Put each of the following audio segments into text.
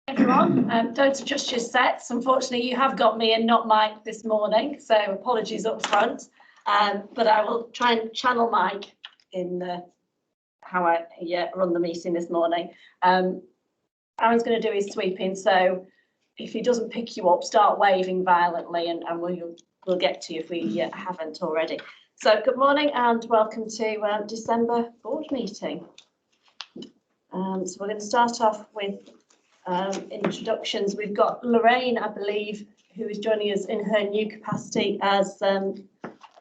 Everyone, don't adjust your sets. Unfortunately, you have got me and not Mike this morning, so apologies up front. But I will try and channel Mike in how I run the meeting this morning. Aaron's going to do his sweeping, so if he doesn't pick you up, start waving violently, and we'll get to you if we haven't already. So good morning and welcome to December board meeting. So we're going to start off with introductions. We've got Lorraine, I believe, who is joining us in her new capacity as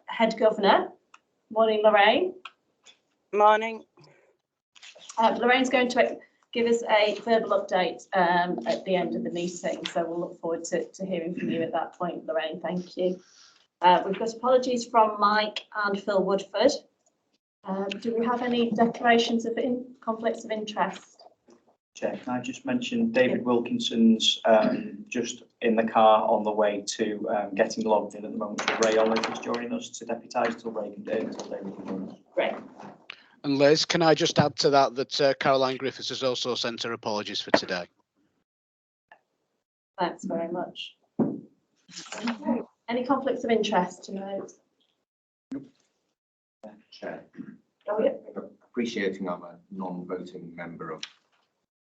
head governor. Morning, Lorraine. Morning. Lorraine's going to give us a verbal update at the end of the meeting, so we'll look forward to hearing from you at that point, Lorraine. Thank you. We've got apologies from Mike and Phil Woodford. Do we have any declarations of conflicts of interest? Chair, can I just mention David Wilkinson's just in the car on the way to getting logged in at the moment. Ray Olive is joining us to deputise till Ray can do it, till David can join us. Great. And Liz, can I just add to that Caroline Griffiths has also sent her apologies for today. Thanks very much. Okay. Any conflicts of interest tonight? Chair, Oh, yeah. appreciating I'm a non-voting member of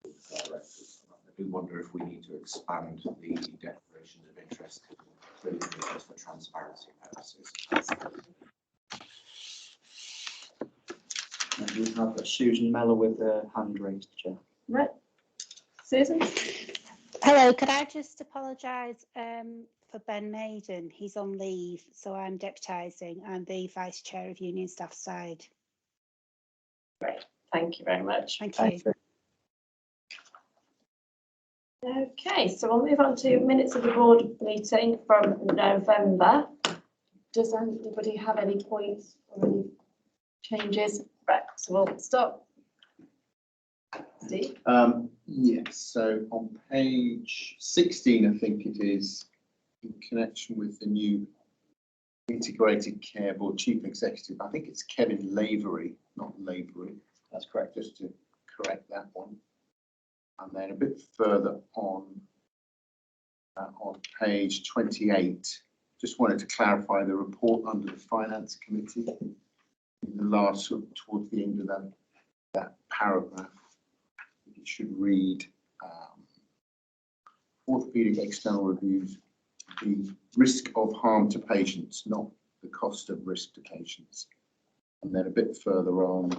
the directors, I do wonder if we need to expand the declarations of interest to include interest for transparency purposes. And we have Susan Mellor with the hand raised, Chair. Right. Susan? Hello, could I just apologise for Ben Maiden? He's on leave, so I'm deputising. I'm the Vice Chair of Union Staff Side. Great, thank you very much. Thank you. Okay, so we'll move on to minutes of the board meeting from November. Does anybody have any points or any changes? Right, so we'll stop. Steve? Yes, so on page 16, I think it is, in connection with the new Integrated Care Board Chief Executive, I think it's Kevin Lavery, not Lavery. That's correct, just to correct that one. And then a bit further on page 28, just wanted to clarify the report under the Finance Committee. In the last, towards the end of that paragraph, it should read orthopaedic external reviews, the risk of harm to patients, not the cost of risk to patients. And then a bit further on,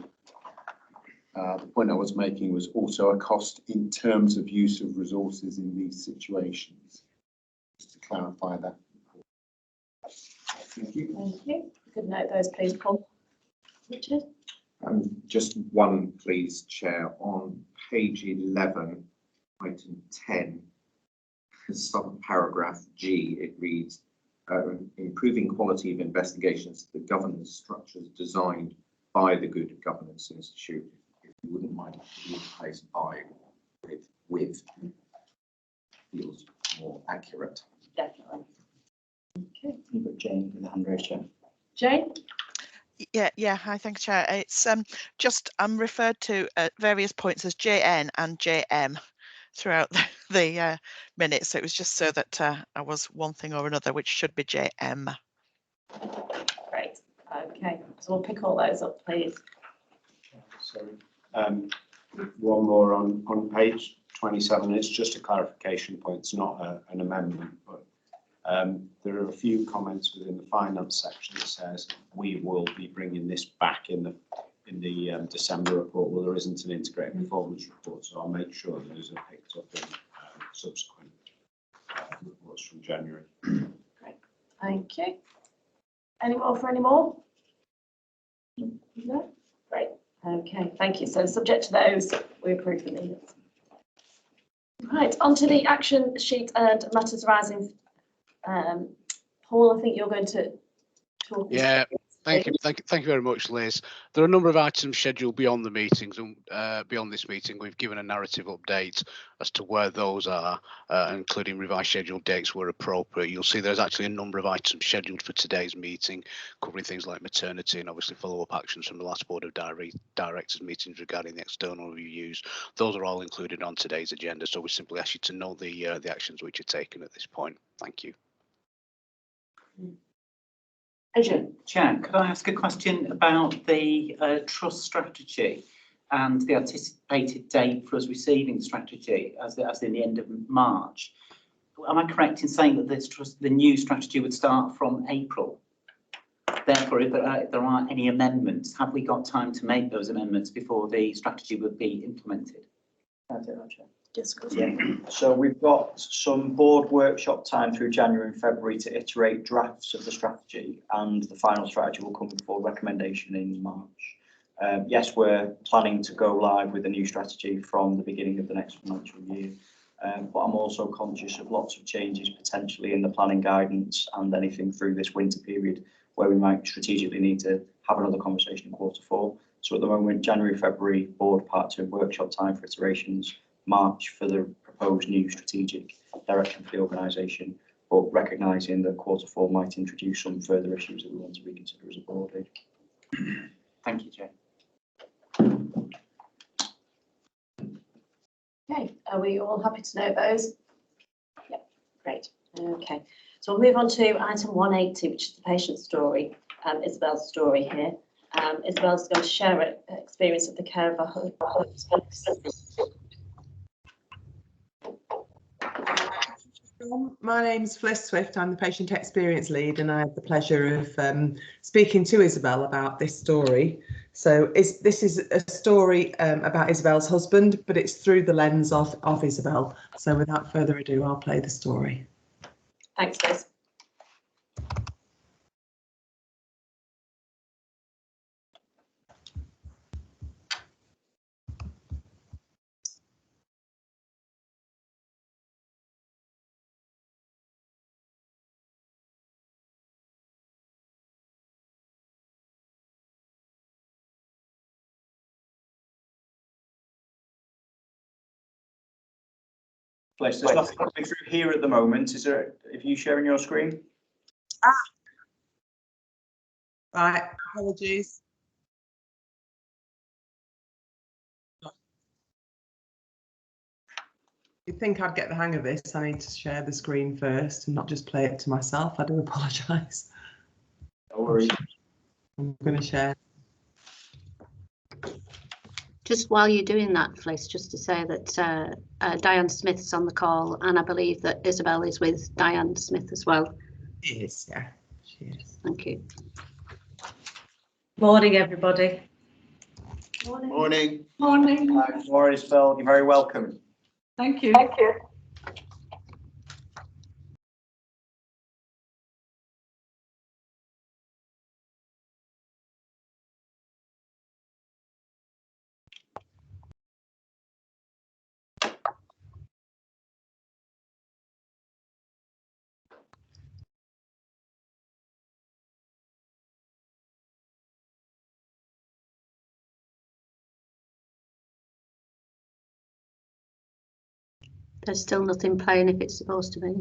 the point I was making was also a cost in terms of use of resources in these situations. Just to clarify that. Thank you. Thank you. Could note those, please, Paul. Richard? Just one, please, Chair. On page 11, item 10, subparagraph G, it reads, improving quality of investigations, the governance structures designed by the Good Governance Institute. If you wouldn't mind, replace by with feels more accurate. Definitely. Okay. You've got Jane with the hand raised, Chair. Jane? Yeah. Hi, thanks, Chair. It's just I'm referred to at various points as JN and JM throughout the minutes. So it was just so that I was one thing or another, which should be JM. Great. Okay. So we'll pick all those up, please. Sorry. One more on page 27. It's just a clarification point. It's not an amendment, but there are a few comments within the finance section that says we will be bringing this back in the December report. Well, there isn't an integrated performance report, so I'll make sure that those are picked up in subsequent reports from January. Great. Thank you. Any more for any more? No? Great. Okay, thank you. So subject to those, we approve the minutes. Right, onto the action sheet and matters arising. Paul, I think you're going to talk. Yeah, Thank you. Thank you very much, Liz. There are a number of items scheduled beyond the meetings and beyond this meeting. We've given a narrative update as to where those are, including revised scheduled dates where appropriate. You'll see there's actually a number of items scheduled for today's meeting, covering things like maternity and obviously follow-up actions from the last Board of Directors meetings regarding the external reviews. Those are all included on today's agenda, so we simply ask you to note the actions which are taken at this point. Thank you. Adrian. Chair, could I ask a question about the trust strategy and the anticipated date for us receiving the strategy as in the end of March? Am I correct in saying that the new strategy would start from April? Therefore, if there aren't any amendments, have we got time to make those amendments before the strategy would be implemented? Yeah, so we've got some board workshop time through January and February to iterate drafts of the strategy, and the final strategy will come for recommendation in March. Yes, we're planning to go live with a new strategy from the beginning of the next financial year, but I'm also conscious of lots of changes potentially in the planning guidance and anything through this winter period where we might strategically need to have another conversation in Q4. So at the moment, January, February, board part 2 workshop time for iterations, March for the proposed new strategic direction for the organisation, but recognising that Q4 might introduce some further issues that we want to reconsider as a board. Thank you, Chair. Okay, are we all happy to know those? Yep, great. Okay, so we'll move on to item 180, which is the patient story, Isabel's story here. Isabel's going to share an experience of the care of her husband. My name's Fliss Swift. I'm the patient experience lead, and I have the pleasure of speaking to Isabel about this story. So this is a story about Isabel's husband, but it's through the lens of Isabel. So without further ado, I'll play the story. Thanks, Liz. There's nothing coming through here at the moment. Is there? If you sharing your screen? Right, apologies. You'd think I'd get the hang of this. I need to share the screen first and not just play it to myself. I do apologise. No worries. I'm going to share. Just while you're doing that, Fliss, just to say that Diane Smith's on the call, and I believe that Isabel is with Diane Smith as well. She is, yeah, she is. Thank you. Morning, everybody. Morning. Morning. Morning, Isabel. You're very welcome. Thank you. Thank you. There's still nothing playing if it's supposed to be.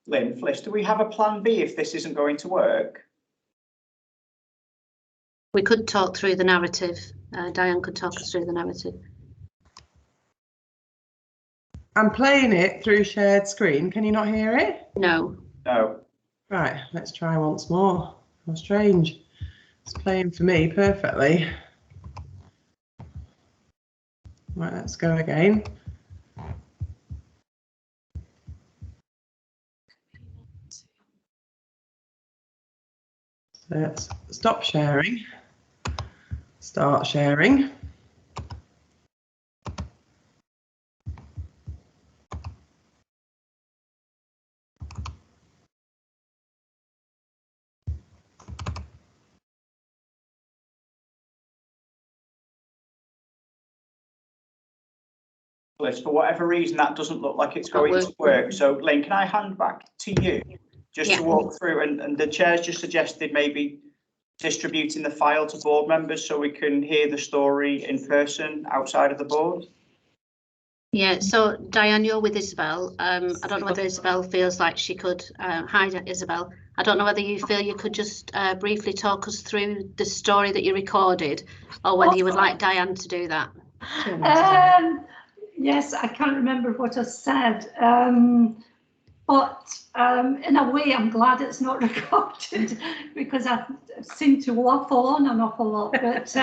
Lynn, Fliss, do we have a plan B if this isn't going to work? We could talk through the narrative. Diane could talk us through the narrative. I'm playing it through shared screen. Can you not hear it? No. No. Right, let's try once more. How strange. It's playing for me perfectly. Right, let's go again. So let's stop sharing. Start sharing. list. For whatever reason, that doesn't look like it's going to work. So, Lynn, can I hand back to you just to walk through? And the chair's just suggested maybe distributing the file to board members so we can hear the story in person outside of the board. Yeah, so Diane, you're with Isabel. I don't know whether Isabel feels like she could, hi Isabel. I don't know whether you feel you could just briefly talk us through the story that you recorded, or whether you would like Diane to do that. Yes, I can't remember what I said, but in a way I'm glad it's not recorded because I seem to waffle on an awful lot, but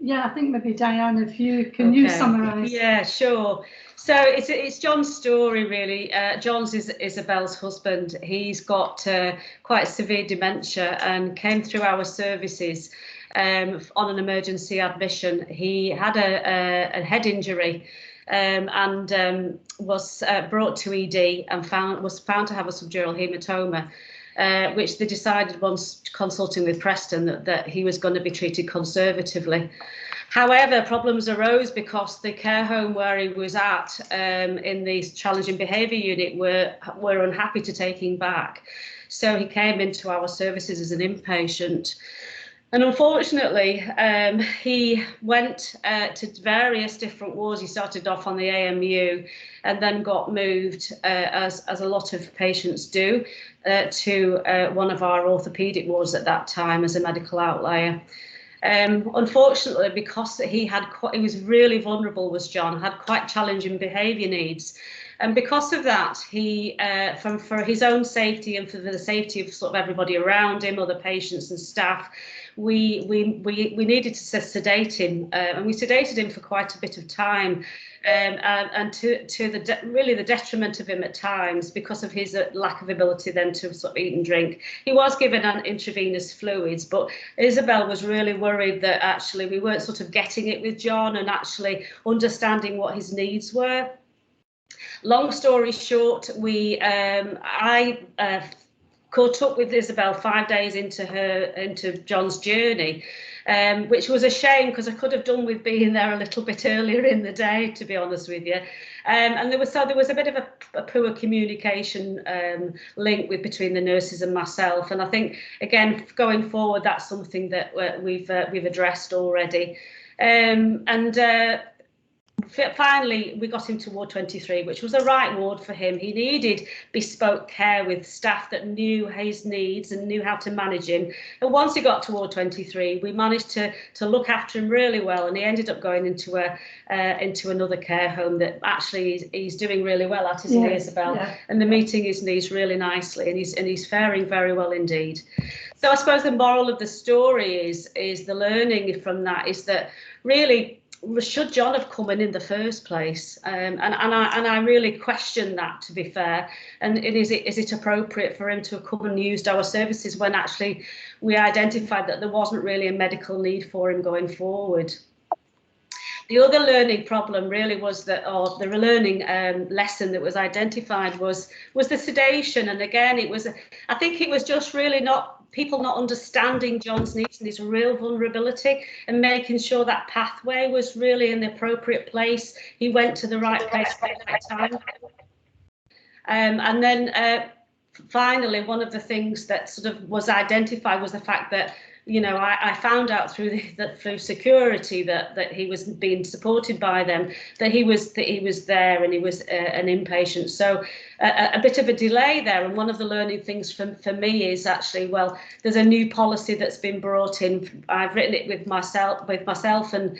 yeah, I think maybe Diane, if you can you summarise? Yeah, sure. So it's John's story really. John's is Isabel's husband. He's got quite severe dementia and came through our services on an emergency admission. He had a head injury and was brought to ED and was found to have a subdural haematoma. Which they decided once consulting with Preston that he was going to be treated conservatively. However, problems arose because the care home where he was at in the challenging behaviour unit were unhappy to take him back. So he came into our services as an inpatient. And unfortunately, he went to various different wards. He started off on the AMU and then got moved, as a lot of patients do, to one of our orthopaedic wards at that time as a medical outlier. Unfortunately, because he was really vulnerable, was John, had quite challenging behaviour needs. And because of that, he, for his own safety and for the safety of sort of everybody around him, other patients and staff, we needed to sedate him, and we sedated him for quite a bit of time, and to really the detriment of him at times because of his lack of ability then to sort of eat and drink. He was given an intravenous fluids, but Isabel was really worried that actually we weren't sort of getting it with John and actually understanding what his needs were. Long story short, I caught up with Isabel 5 days into John's journey, which was a shame because I could have done with being there a little bit earlier in the day, to be honest with you. And there was a bit of a poor communication link between the nurses and myself. And I think again going forward, that's something that we've addressed already. Finally, we got him to Ward 23, which was the right ward for him. He needed bespoke care with staff that knew his needs and knew how to manage him. And once he got to Ward 23, we managed to look after him really well, and he ended up going into another care home that actually he's doing really well at, isn't he, Isabel? Yeah. And they're meeting his needs really nicely, and he's faring very well indeed. So I suppose the moral of the story is the learning from that is that really, should John have come in the first place? And I really question that, to be fair. And is it appropriate for him to have come and used our services when actually we identified that there wasn't really a medical need for him going forward? The other learning problem really was that, or the learning lesson that was identified was the sedation. And again, I think it was just really people not understanding John's needs and his real vulnerability and making sure that pathway was really in the appropriate place. He went to the right place at the right time. And then finally, one of the things that sort of was identified was the fact that, you know, I found out through security that he was being supported by them, that he was there and he was an inpatient. So a bit of a delay there. And one of the learning things for me is actually, well, there's a new policy that's been brought in. I've written it with myself and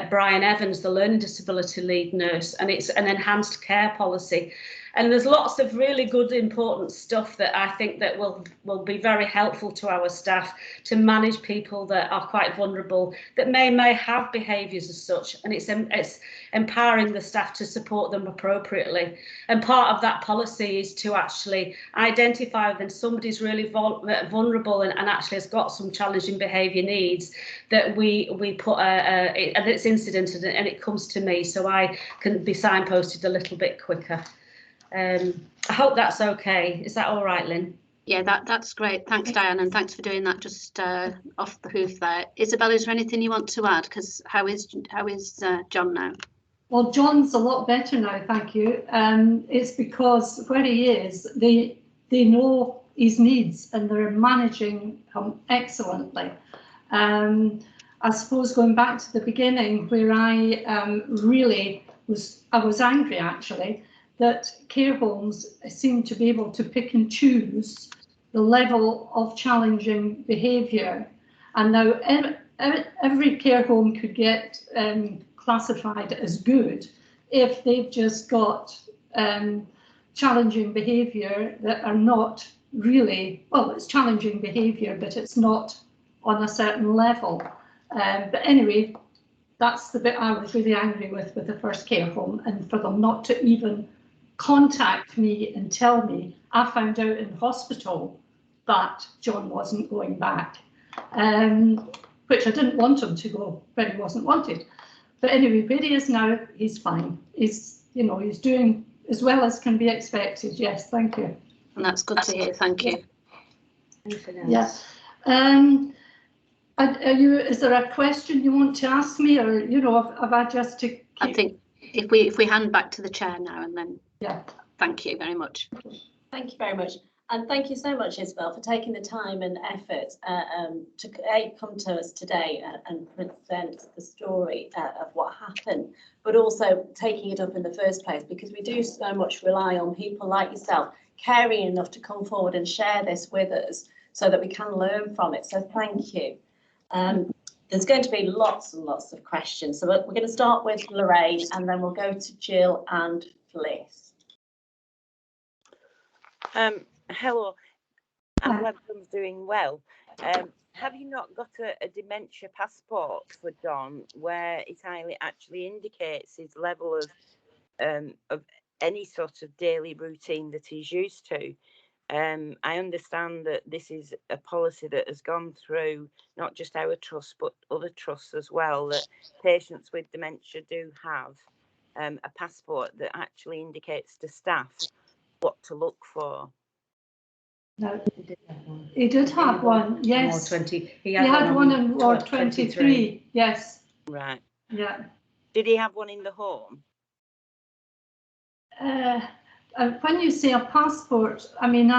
Brian Evans, the learning disability lead nurse, and it's an enhanced care policy. And there's lots of really good, important stuff that I think that will be very helpful to our staff to manage people that are quite vulnerable, that may have behaviours as such. And it's empowering the staff to support them appropriately. And part of that policy is to actually identify when somebody's really vulnerable and actually has got some challenging behaviour needs, that we put and it's incident and it comes to me, so I can be signposted a little bit quicker. I hope that's okay. Is that all right, Lynn? Yeah, that's great. Thanks, Diane, and thanks for doing that just off the hoof there. Isabel, is there anything you want to add? Because how is John now? Well, John's a lot better now, thank you. It's because where he is, they know his needs and they're managing him excellently. I suppose going back to the beginning, where I really was angry actually, that care homes seem to be able to pick and choose the level of challenging behaviour. And now every care home could get classified as good if they've just got challenging behaviour that are not really, well, it's challenging behaviour, but it's not on a certain level. But anyway, that's the bit I was really angry with the first care home, and for them not to even contact me and tell me. I found out in hospital that John wasn't going back, which I didn't want him to go, but he wasn't wanted. But anyway, where he is now, he's fine. He's, you know, he's doing as well as can be expected. Yes, thank you. And that's good to hear. Thank you. Yeah. Are you? Is there a question you want to ask me, or you know, have I just to? I think if we hand back to the chair now, and then yeah. Thank you very much. Thank you very much. And thank you so much, Isabel, for taking the time and effort to come to us today and present the story of what happened, but also taking it up in the first place, because we do so much rely on people like yourself caring enough to come forward and share this with us so that we can learn from it. So thank you. There's going to be lots and lots of questions. So we're going to start with Lorraine, and then we'll go to Jill and Fliss. Hello, I'm glad John's doing well. Have you not got a dementia passport for John where it actually indicates his level of any sort of daily routine that he's used to? I understand that this is a policy that has gone through not just our trust but other trusts as well, that patients with dementia do have a passport that actually indicates to staff what to look for. No, he did have one. Yes, he had one in Ward 23. Yes. Right. Yeah. Did he have one in the home? When you say a passport, I mean,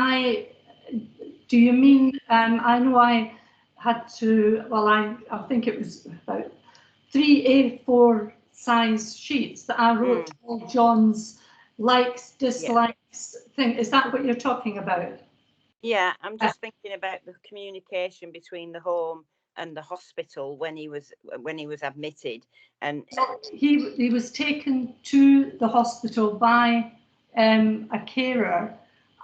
do you mean, I know I had to, well, I think it was about 3 A4 size sheets that I wrote all John's likes, dislikes thing. Is that what you're talking about? Yeah, I'm just thinking about the communication between the home and the hospital when he was admitted. And he was taken to the hospital by a carer,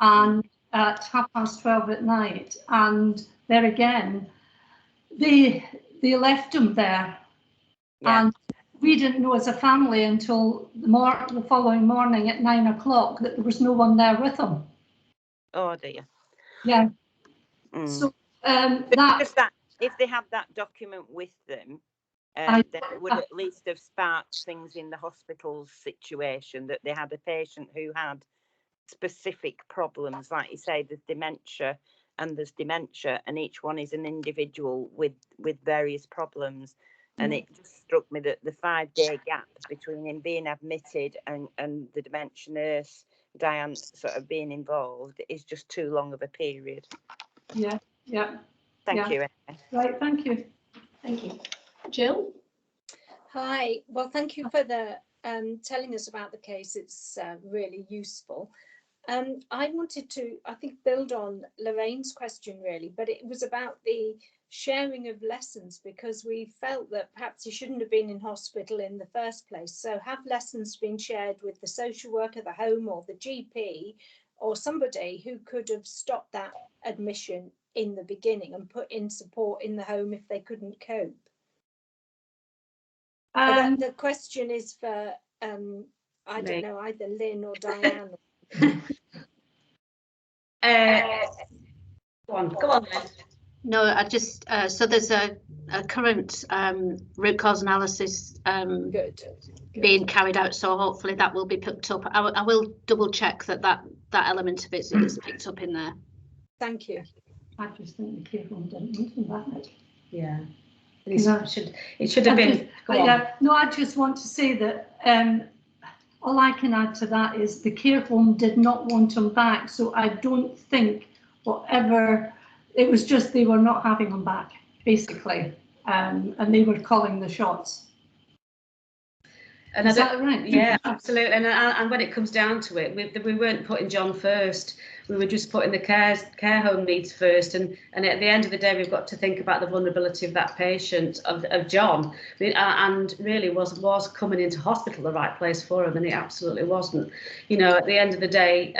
and at 12:30 at night, and there again they left him there. Yeah. And we didn't know as a family until the following morning at 9 o'clock that there was no one there with him. Oh dear. Yeah. So if they had that document with them, then it would at least have sparked things in the hospital's situation, that they had a patient who had specific problems. Like you say, there's dementia, and each one is an individual with various problems. And it just struck me that the 5-day gap between him being admitted and the dementia nurse, Diane, sort of being involved is just too long of a period. Yeah. Thank you. Right, thank you. Thank you. Jill? Hi, well, thank you for the telling us about the case. It's really useful. I wanted to, I think, build on Lorraine's question really, but it was about the sharing of lessons, because we felt that perhaps he shouldn't have been in hospital in the first place. So have lessons been shared with the social worker, the home, or the GP, or somebody who could have stopped that admission in the beginning and put in support in the home if they couldn't cope? The question is for, I don't know, either Lynn or Diane. Go on then. No, I just, so there's a current root cause analysis being carried out, so hopefully that will be picked up. I will double check that element of it is picked up in there. Thank you. I just think the care home didn't mention that. Yeah. It should have been. No, I just want to say that all I can add to that is the care home did not want him back, so I don't think whatever, it was just they were not having him back, basically, and they were calling the shots. And is that right? Yeah, absolutely. And when it comes down to it, we weren't putting John first. We were just putting the care home needs first. And at the end of the day, we've got to think about the vulnerability of that patient, of John. And really was coming into hospital the right place for him, and it absolutely wasn't. You know, at the end of the day,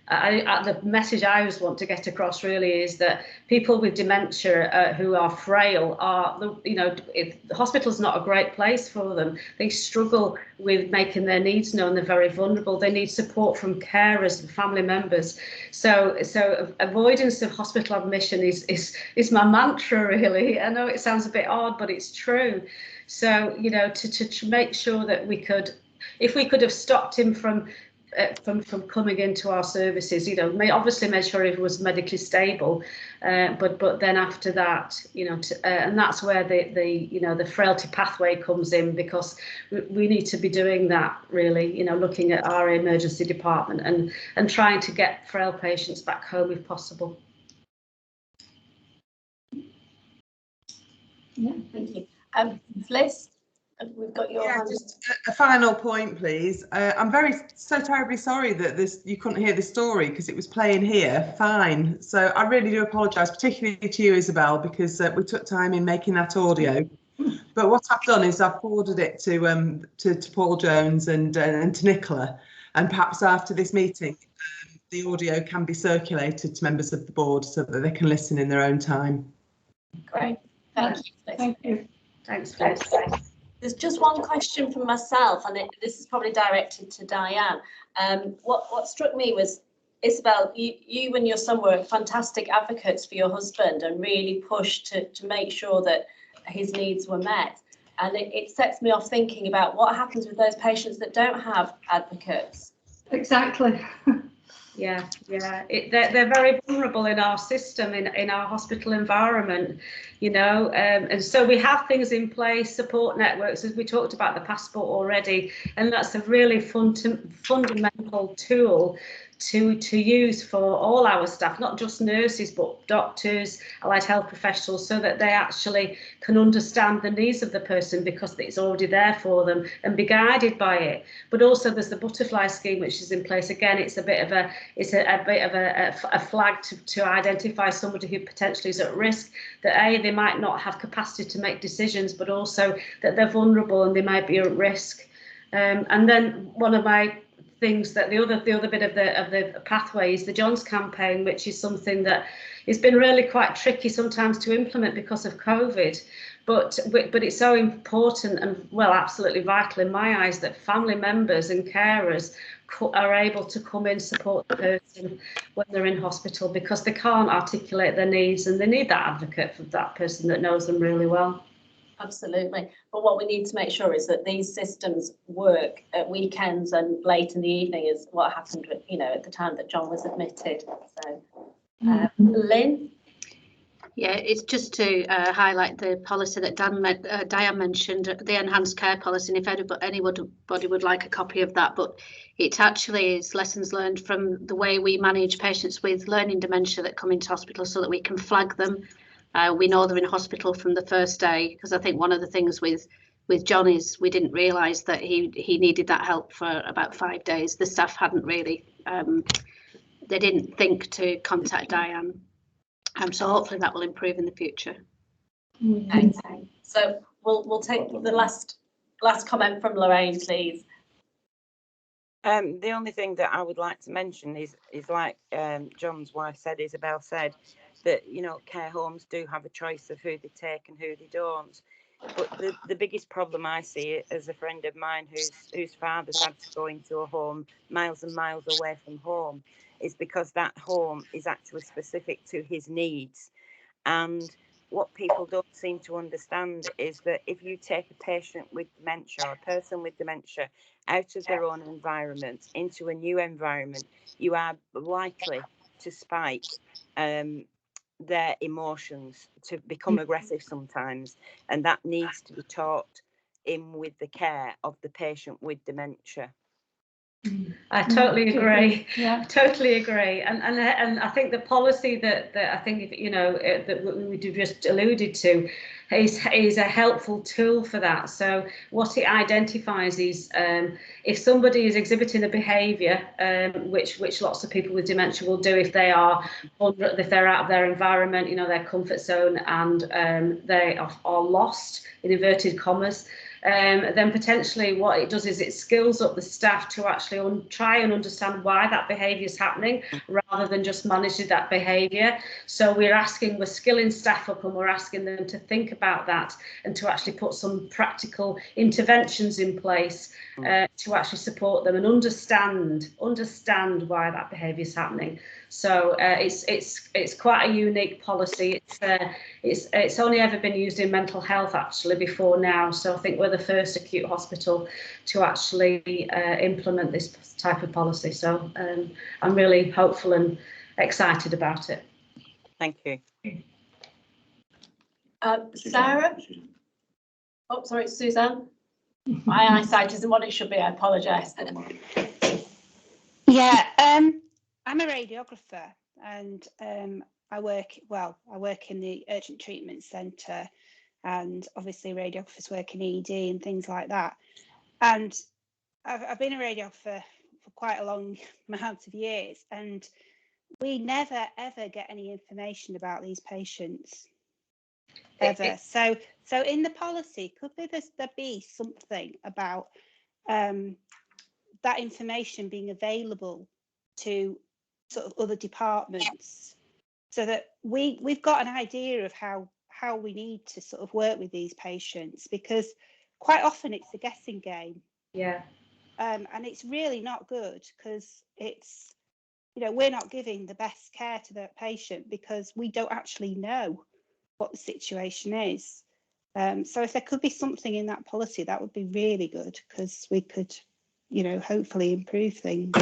the message I always want to get across really is that people with dementia who are frail the hospital's not a great place for them. They struggle with making their needs known. They're very vulnerable. They need support from carers and family members. So avoidance of hospital admission is my mantra really. I know it sounds a bit odd, but it's true. So, you know, to make sure that if we could have stopped him from coming into our services, you know, obviously made sure he was medically stable, but then after that, you know, and that's where the frailty pathway comes in, because we need to be doing that really, you know, looking at our emergency department and trying to get frail patients back home if possible. Yeah, thank you. Liz, we've got your hand. Just a final point, please. I'm so terribly sorry that you couldn't hear the story because it was playing here fine. So I really do apologise, particularly to you, Isabel, because we took time in making that audio. But what I've done is I've forwarded it to Paul Jones and to Nicola, and perhaps after this meeting, the audio can be circulated to members of the board so that they can listen in their own time. Great, thank you. Thank you. Thanks, Liz. There's just one question from myself, and this is probably directed to Diane. What struck me was, Isabel, you and your son were fantastic advocates for your husband and really pushed to make sure that his needs were met. And it sets me off thinking about what happens with those patients that don't have advocates. Exactly. Yeah, they're very vulnerable in our system, in our hospital environment, you know, and so we have things in place, support networks, as we talked about the passport already, and that's a really fundamental tool to use for all our staff, not just nurses, but doctors, allied health professionals, so that they actually can understand the needs of the person because it's already there for them and be guided by it. But also there's the butterfly scheme, which is in place. Again, it's a bit of a flag to identify somebody who potentially is at risk, that they might not have capacity to make decisions, but also that they're vulnerable and they might be at risk. And then one of my things that the other bit of the pathway is the Johns campaign, which is something that has been really quite tricky sometimes to implement because of COVID, but it's so important and, well, absolutely vital in my eyes that family members and carers are able to come in, support the person when they're in hospital, because they can't articulate their needs and they need that advocate for that person that knows them really well. Absolutely. But what we need to make sure is that these systems work at weekends and late in the evening, is what happened with, you know, at the time that John was admitted. So, Lynn? Yeah, it's just to highlight the policy that Diane mentioned, the enhanced care policy, and if anybody would like a copy of that, but it actually is lessons learned from the way we manage patients with learning dementia that come into hospital so that we can flag them. We know they're in hospital from the first day, because I think one of the things with John is we didn't realise that he needed that help for about 5 days. The staff hadn't really, they didn't think to contact Diane. So hopefully that will improve in the future. Okay. So we'll take the last comment from Lorraine, please. The only thing that I would like to mention is like John's wife said, Isabel said, that, you know, care homes do have a choice of who they take and who they don't. But the biggest problem I see, as a friend of mine whose father's had to go into a home miles and miles away from home, is because that home is actually specific to his needs. And what people don't seem to understand is that if you take a patient with dementia or a person with dementia out of their own environment into a new environment, you are likely to spike their emotions, to become aggressive sometimes, and that needs to be taught in with the care of the patient with dementia. I totally agree. Yeah. Totally agree. And I think the policy that I think, you know, that we just alluded to is a helpful tool for that. So what it identifies is if somebody is exhibiting a behaviour, which lots of people with dementia will do if they're out of their environment, you know, their comfort zone, and they are lost, in inverted commas, then potentially what it does is it skills up the staff to actually try and understand why that behaviour is happening, rather than just managing that behaviour. So we're skilling staff up, and we're asking them to think about that and to actually put some practical interventions in place to actually support them and understand why that behaviour is happening. So it's quite a unique policy. It's only ever been used in mental health actually before now. So I think we're the first acute hospital to actually implement this type of policy. So I'm really hopeful and excited about it. Thank you. Sarah? Oh, sorry, Suzanne. My eyesight isn't what it should be. I apologise. Yeah, I'm a radiographer, and I work in the urgent treatment centre, and obviously radiographers work in ED and things like that. And I've been a radiographer for quite a long amount of years, and we never ever get any information about these patients ever. So in the policy, could there be something about that information being available to sort of other departments, so that we've got an idea of how we need to sort of work with these patients, because quite often it's a guessing game. Yeah. And it's really not good, because it's, you know, we're not giving the best care to the patient because we don't actually know what the situation is. So if there could be something in that policy, that would be really good, because we could, you know, hopefully improve things.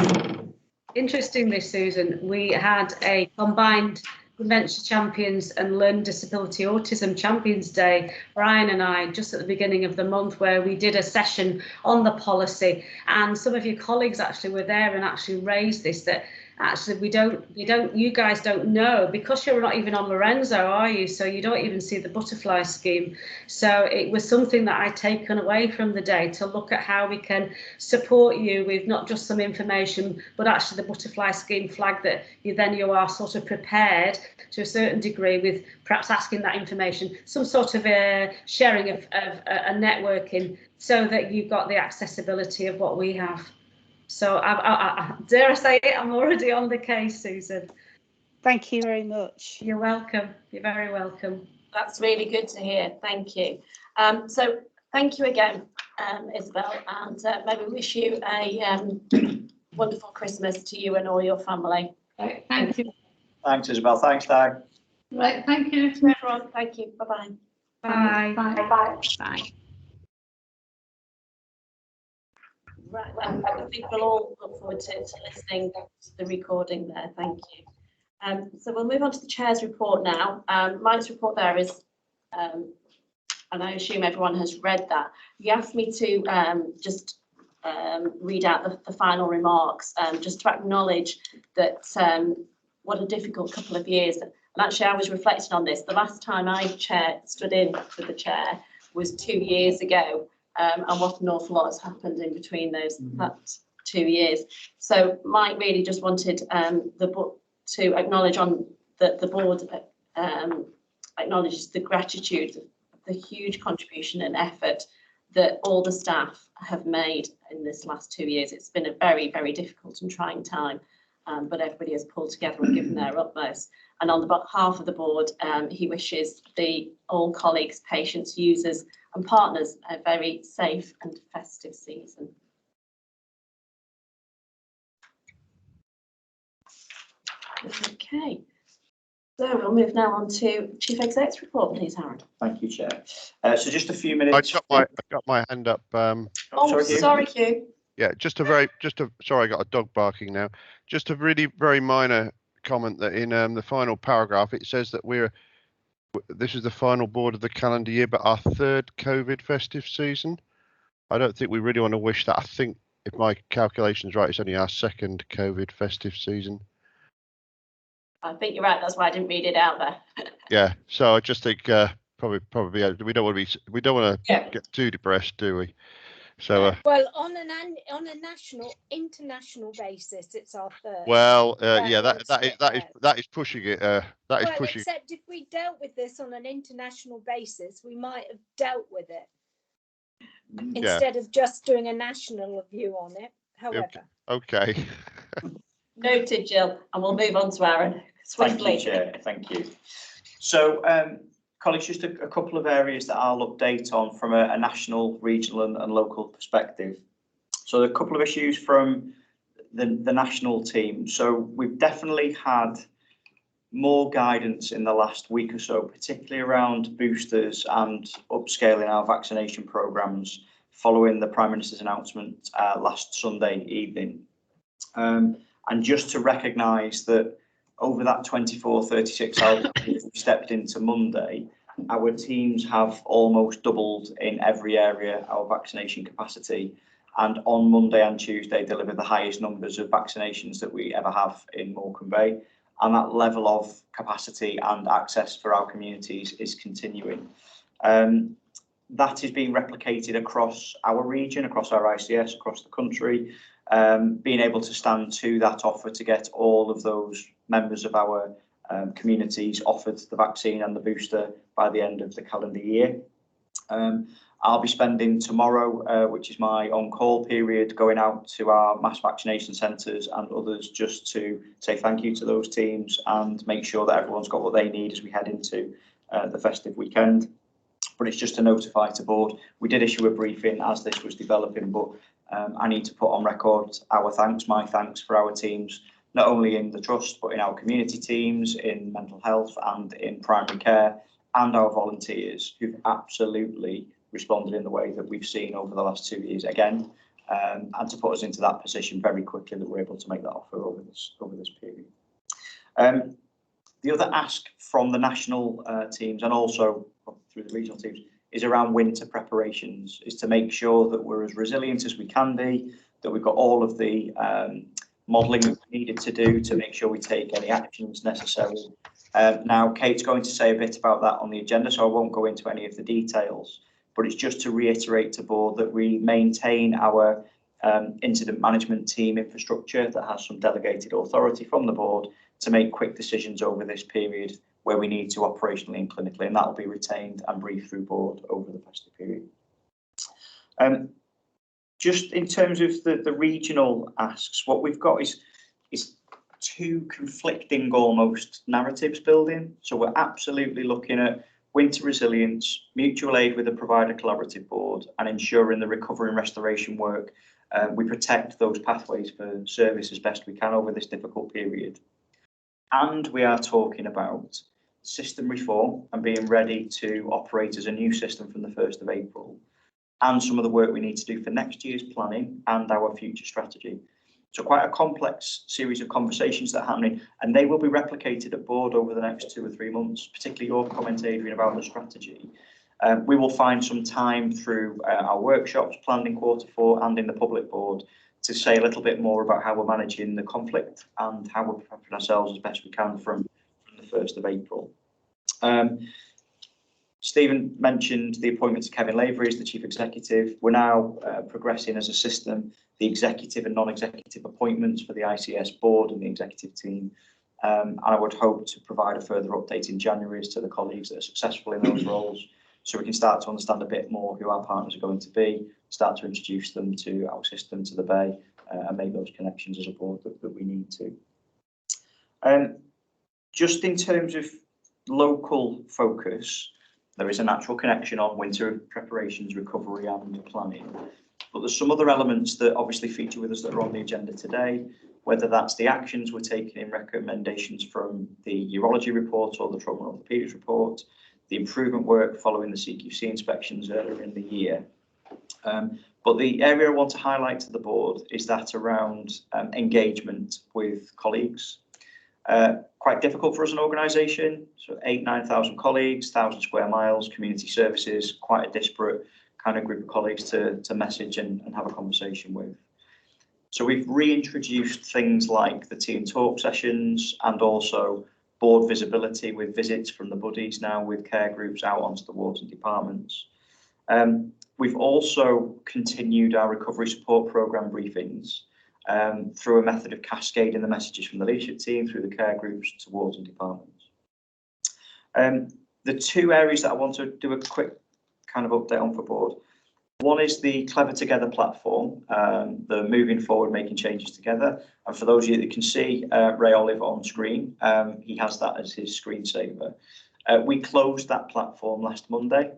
Interestingly, Susan, we had a combined Dementia Champions and Learning Disability Autism Champions Day, Brian and I, just at the beginning of the month, where we did a session on the policy, and some of your colleagues actually were there and actually raised this, that actually you guys don't know, because you're not even on Lorenzo, are you? So you don't even see the butterfly scheme. So it was something that I'd taken away from the day, to look at how we can support you with not just some information, but actually the butterfly scheme flag, that you are sort of prepared to a certain degree with perhaps asking that information, some sort of sharing of a networking, so that you've got the accessibility of what we have. So I dare I say it, I'm already on the case, Susan. Thank you very much. You're welcome. You're very welcome. That's really good to hear. Thank you. So thank you again, Isabel, and maybe wish you a wonderful Christmas to you and all your family. Right, thank you. Thanks, Isabel. Thanks, Dag. Right, thank you. Everyone, thank you. Bye-bye. Bye. Bye. Bye. Bye. Right, well, I think we'll all look forward to listening to the recording there. Thank you. So we'll move on to the Chair's report now. Mike's report there is, and I assume everyone has read that. You asked me to just read out the final remarks, just to acknowledge that what a difficult couple of years. And actually, I was reflecting on this. The last time I stood in for the chair was 2 years ago. And what an awful lot has happened in between that 2 years. So Mike really just wanted the book to acknowledge the board acknowledges the gratitude, the huge contribution and effort that all the staff have made in this last 2 years. It's been a very, very difficult and trying time, but everybody has pulled together and given their utmost. And on behalf of the board, he wishes all colleagues, patients, users and partners a very safe and festive season. Okay, so we'll move now on to Chief Exec's report, please, Aaron. Thank you, Chair. So just a few minutes. I got my hand up. Sorry, Hugh. Yeah, sorry, I got a dog barking now. Just a really very minor comment that in the final paragraph it says that this is the final board of the calendar year, but our third COVID festive season. I don't think we really want to wish that. I think if my calculation's right, it's only our second COVID festive season. I think you're right. That's why I didn't read it out there. Yeah, so I just think probably we don't want to get too depressed, do we? So well, on a international basis, it's our third. well, yeah, that is pushing it. That is pushing. Except if we dealt with this on an international basis, we might have dealt with it instead of just doing a national view on it. However, okay. Noted, Jill, and we'll move on to Aaron swiftly. Thank you, Chair. Thank you. So, colleagues, just a couple of areas that I'll update on from a national, regional and local perspective. So a couple of issues from the national team. So we've definitely had more guidance in the last week or so, particularly around boosters and upscaling our vaccination programmes following the Prime Minister's announcement last Sunday evening. And just to recognise that over that 36 hours we stepped into Monday, our teams have almost doubled in every area our vaccination capacity, and on Monday and Tuesday delivered the highest numbers of vaccinations that we ever have in Morecambe Bay, and that level of capacity and access for our communities is continuing. That is being replicated across our region, across our ICS, across the country, being able to stand to that offer to get all of those members of our communities offered the vaccine and the booster by the end of the calendar year. I'll be spending tomorrow, which is my on-call period, going out to our mass vaccination centres and others just to say thank you to those teams and make sure that everyone's got what they need as we head into the festive weekend. But it's just to notify to board. We did issue a briefing as this was developing, but I need to put on record our thanks, my thanks for our teams, not only in the trust, but in our community teams, in mental health and in primary care, and our volunteers who've absolutely responded in the way that we've seen over the last 2 years again, and to put us into that position very quickly that we're able to make that offer over this period. The other ask from the national teams and also through the regional teams is around winter preparations, is to make sure that we're as resilient as we can be, that we've got all of the modelling that we needed to do to make sure we take any actions necessary. Now, Kate's going to say a bit about that on the agenda, so I won't go into any of the details, but it's just to reiterate to board that we maintain our incident management team infrastructure that has some delegated authority from the board to make quick decisions over this period where we need to operationally and clinically, and that will be retained and briefed through board over the festive period. Just in terms of the regional asks, what we've got is two conflicting almost narratives building. So we're absolutely looking at winter resilience, mutual aid with a provider collaborative board, and ensuring the recovery and restoration work. We protect those pathways for service as best we can over this difficult period. And we are talking about system reform and being ready to operate as a new system from the 1st of April, and some of the work we need to do for next year's planning and our future strategy. So quite a complex series of conversations that are happening, and they will be replicated at board over the next 2 or 3 months, particularly your comment, Adrian, about the strategy. We will find some time through our workshops planned in Q4 and in the public board to say a little bit more about how we're managing the conflict and how we're preparing ourselves as best we can from the 1st of April. Stephen mentioned the appointment of Kevin Lavery as the Chief Executive. We're now progressing as a system the executive and non-executive appointments for the ICS board and the executive team. And I would hope to provide a further update in January as to the colleagues that are successful in those roles, so we can start to understand a bit more who our partners are going to be, start to introduce them to our system, to the Bay, and make those connections as a board that we need to. Just in terms of local focus, there is a natural connection on winter preparations, recovery and planning. But there's some other elements that obviously feature with us that are on the agenda today, whether that's the actions we're taking in recommendations from the urology report or the trauma and orthopaedics report, the improvement work following the Cqc inspections earlier in the year. But the area I want to highlight to the board is that around engagement with colleagues. Quite difficult for us as an organisation. So 9,000 colleagues, 1,000 square miles, community services, quite a disparate kind of group of colleagues to message and have a conversation with. So we've reintroduced things like the tea and talk sessions and also board visibility with visits from the buddies now with care groups out onto the wards and departments. We've also continued our recovery support programme briefings through a method of cascading the messages from the leadership team through the care groups to wards and departments. The two areas that I want to do a quick kind of update on for board. One is the Clever Together platform, the moving forward, making changes together. And for those of you that can see Ray Olive on screen, he has that as his screensaver. We closed that platform last Monday.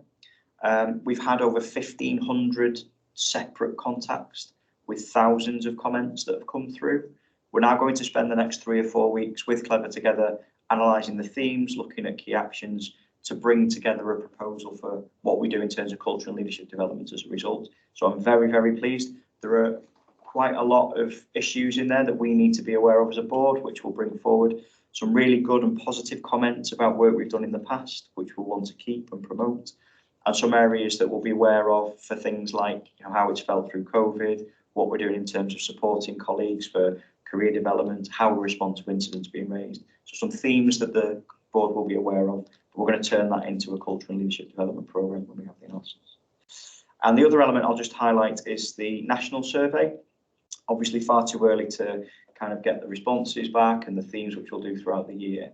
We've had over 1,500 separate contacts with thousands of comments that have come through. We're now going to spend the next 3 or 4 weeks with Clever Together, analysing the themes, looking at key actions, to bring together a proposal for what we do in terms of culture and leadership development as a result. So I'm very, very pleased. There are quite a lot of issues in there that we need to be aware of as a board, which we'll bring forward. Some really good and positive comments about work we've done in the past, which we'll want to keep and promote. And some areas that we'll be aware of for things like, you know, how it's felt through COVID, what we're doing in terms of supporting colleagues for career development, how we respond to incidents being raised. So some themes that the board will be aware of. We're going to turn that into a culture and leadership development programme when we have the analysis. And the other element I'll just highlight is the national survey. Obviously far too early to kind of get the responses back and the themes which we'll do throughout the year.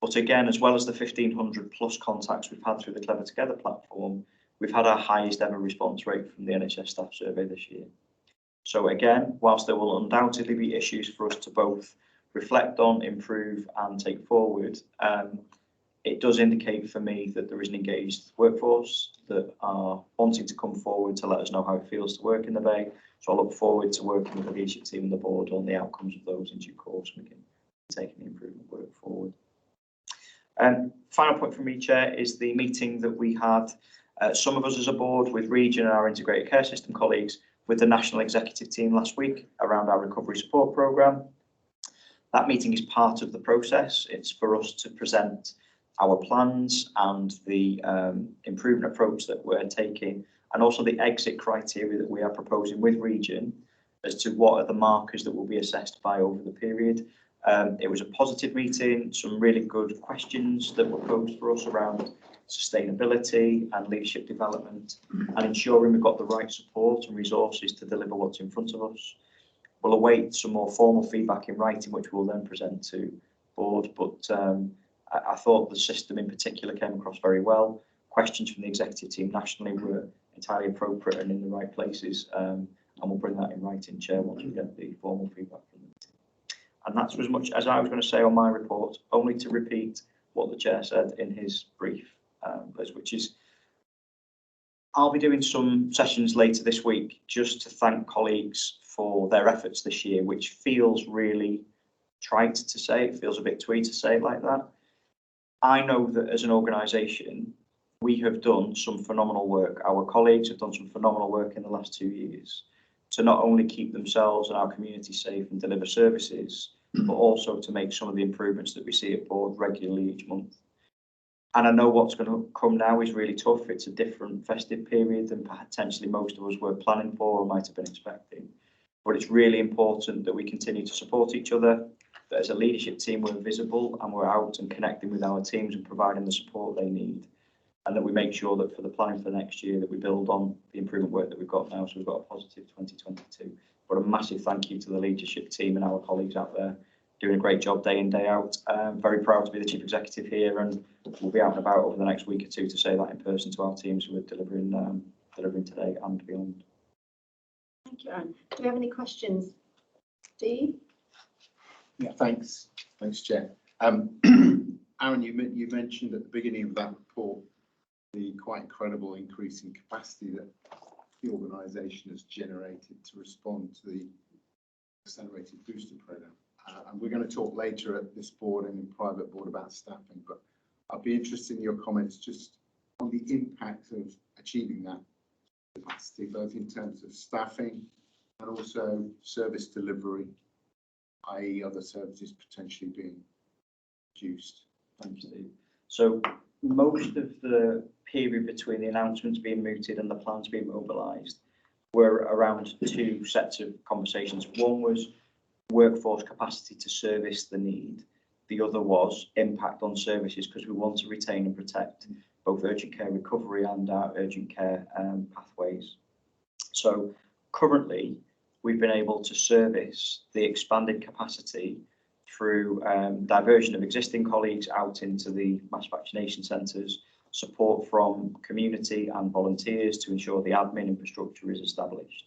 But again, as well as the 1,500 plus contacts we've had through the Clever Together platform, we've had our highest ever response rate from the NHS staff survey this year. So again, whilst there will undoubtedly be issues for us to both reflect on, improve and take forward, it does indicate for me that there is an engaged workforce that are wanting to come forward to let us know how it feels to work in the Bay. So I look forward to working with the leadership team and the board on the outcomes of those in due course, and we can take the improvement work forward. Final point from me, Chair, is the meeting that we had, some of us as a board with Region and our integrated care system colleagues with the national executive team last week around our recovery support programme. That meeting is part of the process. It's for us to present our plans and the improvement approach that we're taking, and also the exit criteria that we are proposing with Region as to what are the markers that will be assessed by over the period. It was a positive meeting, some really good questions that were posed for us around sustainability and leadership development and ensuring we've got the right support and resources to deliver what's in front of us. We'll await some more formal feedback in writing, which we'll then present to board, but I thought the system in particular came across very well. Questions from the executive team nationally were entirely appropriate and in the right places, and we'll bring that in writing, Chair, once we get the formal feedback from them. And that's as much as I was going to say on my report, only to repeat what the Chair said in his brief, which is I'll be doing some sessions later this week just to thank colleagues for their efforts this year, which feels really trite to say, it feels a bit twee to say it like that. I know that as an organisation, we have done some phenomenal work. Our colleagues have done some phenomenal work in the last 2 years to not only keep themselves and our community safe and deliver services, but also to make some of the improvements that we see at board regularly each month. And I know what's going to come now is really tough. It's a different festive period than potentially most of us were planning for or might have been expecting. But it's really important that we continue to support each other, that as a leadership team we're visible and we're out and connecting with our teams and providing the support they need, and that we make sure that for the planning for next year that we build on the improvement work that we've got now, so we've got a positive 2022. But a massive thank you to the leadership team and our colleagues out there doing a great job day in, day out. Very proud to be the chief executive here, and we'll be out and about over the next week or two to say that in person to our teams who are delivering today and beyond. Thank you, Aaron. Do we have any questions? Steve? Yeah, thanks, Chair. Aaron, you mentioned at the beginning of that report the quite incredible increase in capacity that the organisation has generated to respond to the accelerated booster programme. And we're going to talk later at this board and in private board about staffing, but I'd be interested in your comments just on the impact of achieving that capacity, both in terms of staffing and also service delivery i.e. other services potentially being reduced? Thank you, Steve. So most of the period between the announcements being mooted and the plans being mobilised were around two sets of conversations. One was workforce capacity to service the need. The other was impact on services, because we want to retain and protect both urgent care recovery and our urgent care pathways. So currently, we've been able to service the expanded capacity through diversion of existing colleagues out into the mass vaccination centres, support from community and volunteers to ensure the admin infrastructure is established,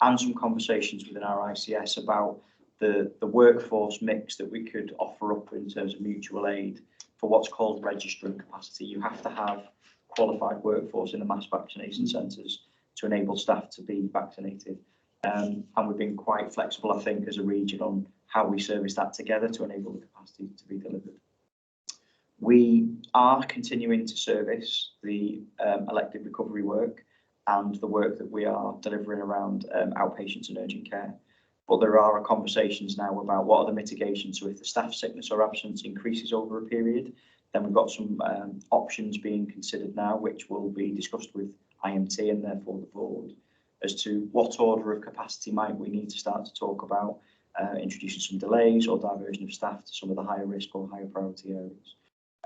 and some conversations within our ICS about the workforce mix that we could offer up in terms of mutual aid for what's called registrant capacity. You have to have qualified workforce in the mass vaccination centres to enable staff to be vaccinated. And we've been quite flexible, I think, as a region on how we service that together to enable the capacity to be delivered. We are continuing to service the elective recovery work and the work that we are delivering around outpatients and urgent care. But there are conversations now about what are the mitigations. So if the staff sickness or absence increases over a period, then we've got some options being considered now, which will be discussed with IMT and therefore the board, as to what order of capacity might we need to start to talk about introducing some delays or diversion of staff to some of the higher risk or higher priority areas.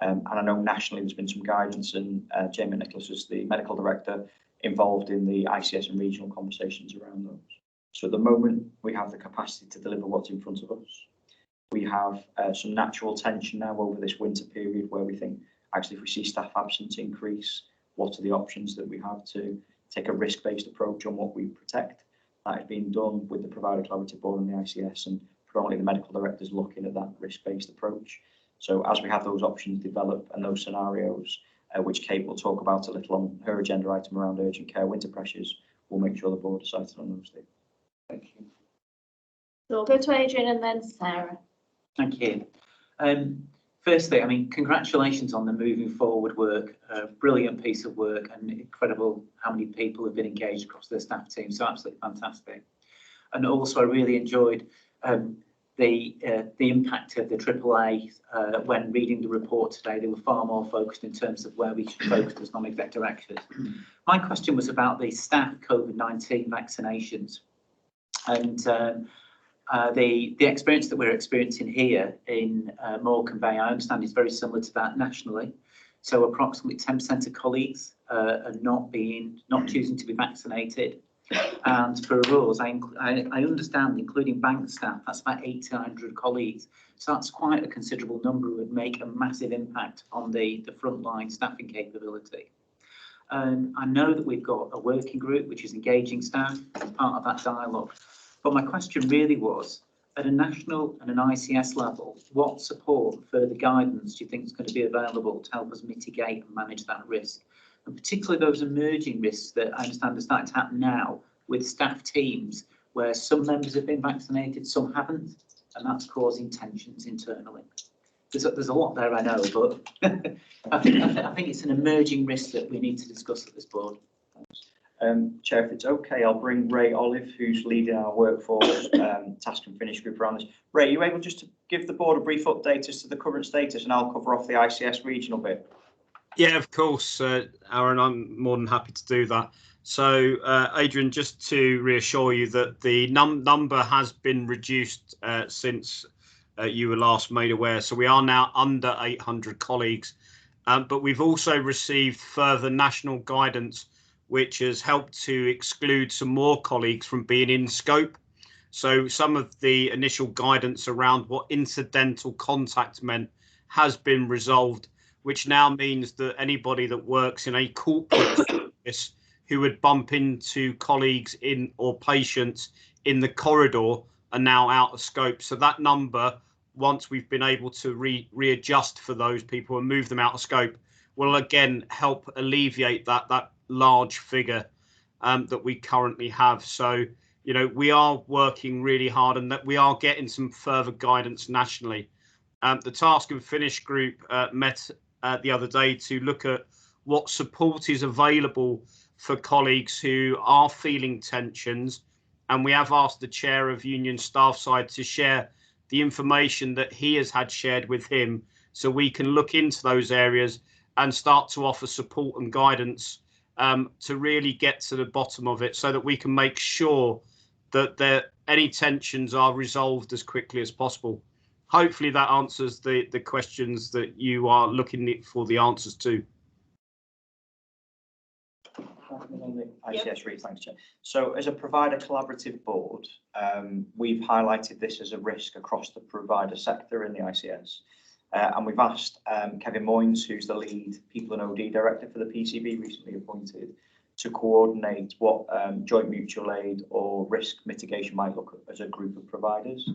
And I know nationally there's been some guidance, and Jamie Nicholas is the medical director involved in the ICS and regional conversations around those. So at the moment, we have the capacity to deliver what's in front of us. We have some natural tension now over this winter period where we think, actually, if we see staff absence increase, what are the options that we have to take a risk-based approach on what we protect? That is being done with the Provider Collaborative Board and the ICS, and predominantly the medical directors looking at that risk-based approach. So as we have those options develop and those scenarios, which Kate will talk about a little on her agenda item around urgent care winter pressures, we'll make sure the board is cited on those things. Thank you. So we'll go to Adrian and then Sarah. Thank you. Firstly, I mean, congratulations on the moving forward work. Brilliant piece of work, and incredible how many people have been engaged across the staff team. So absolutely fantastic. And also, I really enjoyed the impact of the AAA when reading the report today. They were far more focused in terms of where we should focus as non-exec directors. My question was about the staff COVID-19 vaccinations, and the experience that we're experiencing here in Morecambe Bay, I understand, is very similar to that nationally. So approximately 10% of colleagues are not choosing to be vaccinated. And for rules, I understand, including bank staff, that's about 1,800 colleagues. So that's quite a considerable number. It would make a massive impact on the frontline staffing capability. And I know that we've got a working group which is engaging staff as part of that dialogue. But my question really was, at a national and an ICS level, what support and further guidance do you think is going to be available to help us mitigate and manage that risk? And particularly those emerging risks that I understand are starting to happen now with staff teams, where some members have been vaccinated, some haven't, and that's causing tensions internally. There's a lot there, I know, but I think it's an emerging risk that we need to discuss at this board. Chair, if it's okay, I'll bring Ray Olive, who's leading our workforce task and finish group around this. Ray, are you able just to give the board a brief update as to the current status, and I'll cover off the ICS regional bit? Yeah, of course, Aaron, I'm more than happy to do that. So, Adrian, just to reassure you that the number has been reduced since you were last made aware. So we are now under 800 colleagues, but we've also received further national guidance which has helped to exclude some more colleagues from being in scope. So some of the initial guidance around what incidental contact meant has been resolved, which now means that anybody that works in a corporate service who would bump into colleagues in or patients in the corridor are now out of scope. So that number, once we've been able to readjust for those people and move them out of scope, will again help alleviate that large figure that we currently have. So, you know, we are working really hard, and that we are getting some further guidance nationally. The Task and Finish group met the other day to look at what support is available for colleagues who are feeling tensions, and we have asked the chair of Union Staff Side to share the information that he has had shared with him, so we can look into those areas and start to offer support and guidance to really get to the bottom of it, so that we can make sure that any tensions are resolved as quickly as possible. Hopefully that answers the questions that you are looking for the answers to. ICS REIT, thanks, Chair. So as a provider collaborative board, we've highlighted this as a risk across the provider sector in the ICS. And we've asked Kevin Moynes, who's the lead People and OD Director for the PCB, recently appointed, to coordinate what joint mutual aid or risk mitigation might look at as a group of providers.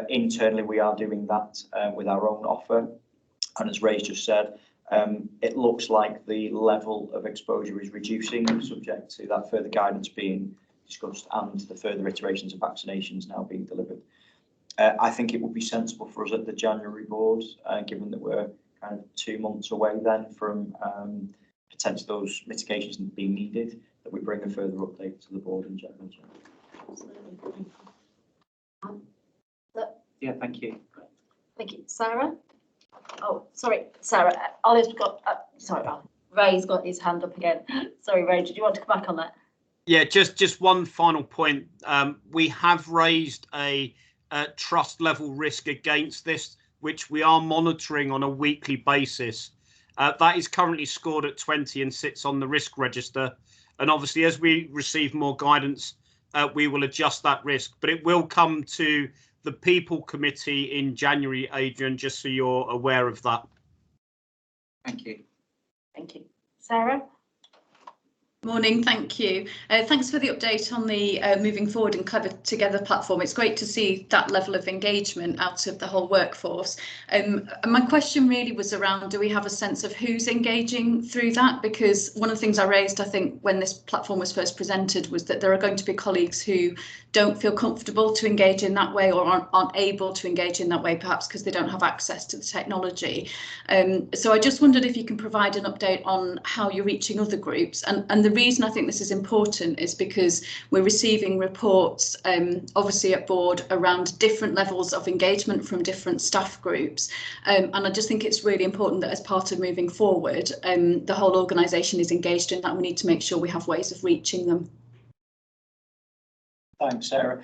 Internally, we are doing that with our own offer. And as Ray's just said, it looks like the level of exposure is reducing, subject to that further guidance being discussed and the further iterations of vaccinations now being delivered. I think it would be sensible for us at the January board, given that we're kind of 2 months away then from potentially those mitigations being needed, that we bring a further update to the board in general. Yeah, thank you. Thank you. Sarah? Oh, sorry, Sarah. Ollie's got, Ray's got his hand up again. Sorry, Ray, did you want to come back on that? Yeah, just one final point. We have raised a trust level risk against this, which we are monitoring on a weekly basis. That is currently scored at 20 and sits on the risk register. And obviously, as we receive more guidance, we will adjust that risk. But it will come to the People Committee in January, Adrian, just so you're aware of that. Thank you. Thank you. Sarah? Morning, thank you. Thanks for the update on the Moving Forward and Clever Together platform. It's great to see that level of engagement out of the whole workforce. My question really was around, do we have a sense of who's engaging through that? Because one of the things I raised, I think, when this platform was first presented was that there are going to be colleagues who don't feel comfortable to engage in that way or aren't able to engage in that way, perhaps because they don't have access to the technology. So I just wondered if you can provide an update on how you're reaching other groups. And the reason I think this is important is because we're receiving reports, obviously at board, around different levels of engagement from different staff groups. And I just think it's really important that as part of moving forward, the whole organisation is engaged in that. We need to make sure we have ways of reaching them. Thanks, Sarah.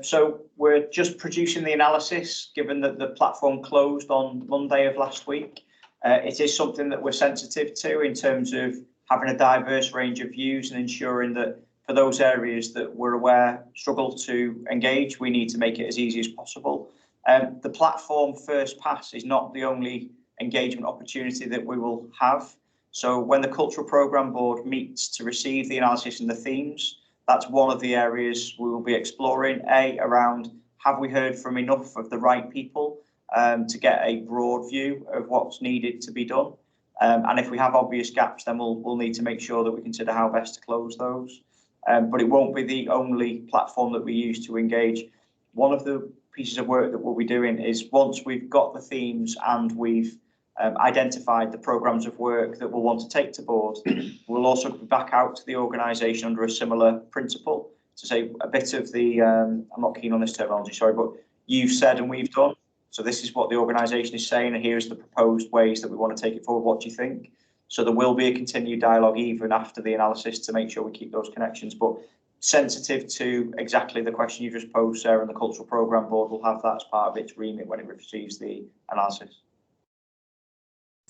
So we're just producing the analysis, given that the platform closed on Monday of last week. It is something that we're sensitive to in terms of having a diverse range of views and ensuring that for those areas that we're aware struggle to engage, we need to make it as easy as possible. The platform first pass is not the only engagement opportunity that we will have. So when the Cultural Programme Board meets to receive the analysis and the themes, that's one of the areas we will be exploring. Around, have we heard from enough of the right people to get a broad view of what's needed to be done? And if we have obvious gaps, then we'll need to make sure that we consider how best to close those. But it won't be the only platform that we use to engage. One of the pieces of work that we'll be doing is, once we've got the themes and we've identified the programmes of work that we'll want to take to board, we'll also be back out to the organisation under a similar principle to say a bit of the, I'm not keen on this terminology, sorry, but you've said and we've done. So this is what the organisation is saying, and here's the proposed ways that we want to take it forward. What do you think? So there will be a continued dialogue even after the analysis to make sure we keep those connections. But sensitive to exactly the question you just posed, Sarah, and the Cultural Programme Board will have that as part of its remit when it receives the analysis.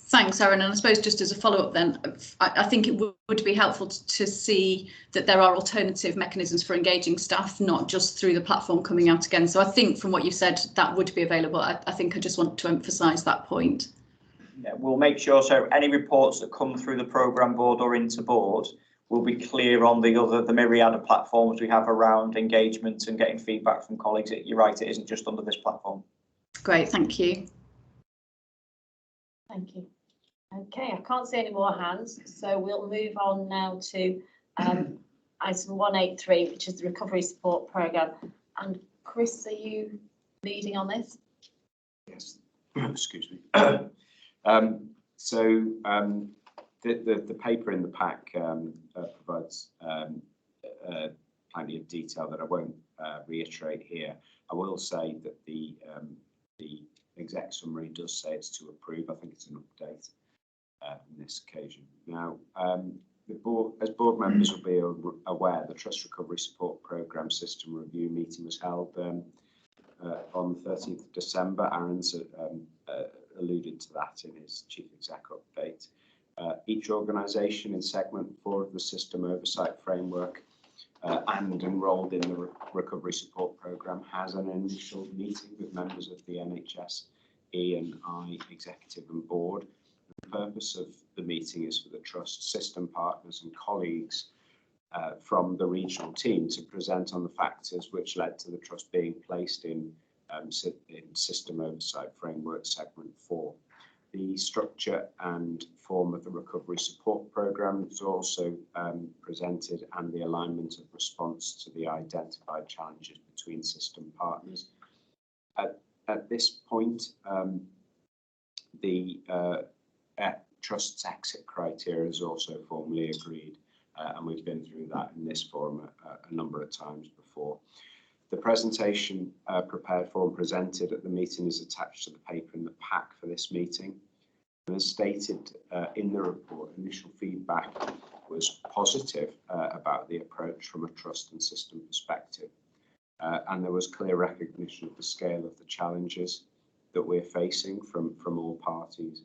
Thanks, Aaron. And I suppose just as a follow-up then, I think it would be helpful to see that there are alternative mechanisms for engaging staff, not just through the platform coming out again. So I think from what you said, that would be available. I think I just want to emphasise that point. Yeah, we'll make sure, so any reports that come through the programme board or into board will be clear on the myriad of platforms we have around engagement and getting feedback from colleagues. You're right, it isn't just under this platform. Great, thank you. Thank you. Okay, I can't see any more hands, so we'll move on now to item 183, which is the Recovery Support Programme. And Chris, are you leading on this? Yes. Excuse me. The paper in the pack provides plenty of detail that I won't reiterate here. I will say that the exec summary does say it's to approve. I think it's an update in this occasion. Now, the board, as board members will be aware, the Trust Recovery Support Programme System Review meeting was held on the 13th of December. Aaron's alluded to that in his Chief Exec update. Each organisation in segment 4 of the System Oversight Framework and enrolled in the Recovery Support Programme has an initial meeting with members of the NHS, E&I Executive and Board. The purpose of the meeting is for the Trust system partners and colleagues from the regional team to present on the factors which led to the Trust being placed in System Oversight Framework Segment 4. The structure and form of the Recovery Support Programme is also presented, and the alignment of response to the identified challenges between system partners. At this point, the Trust's exit criteria is also formally agreed, and we've been through that in this forum a number of times before. The presentation prepared for and presented at the meeting is attached to the paper in the pack for this meeting. And as stated in the report, initial feedback was positive about the approach from a trust and system perspective. And there was clear recognition of the scale of the challenges that we're facing from all parties.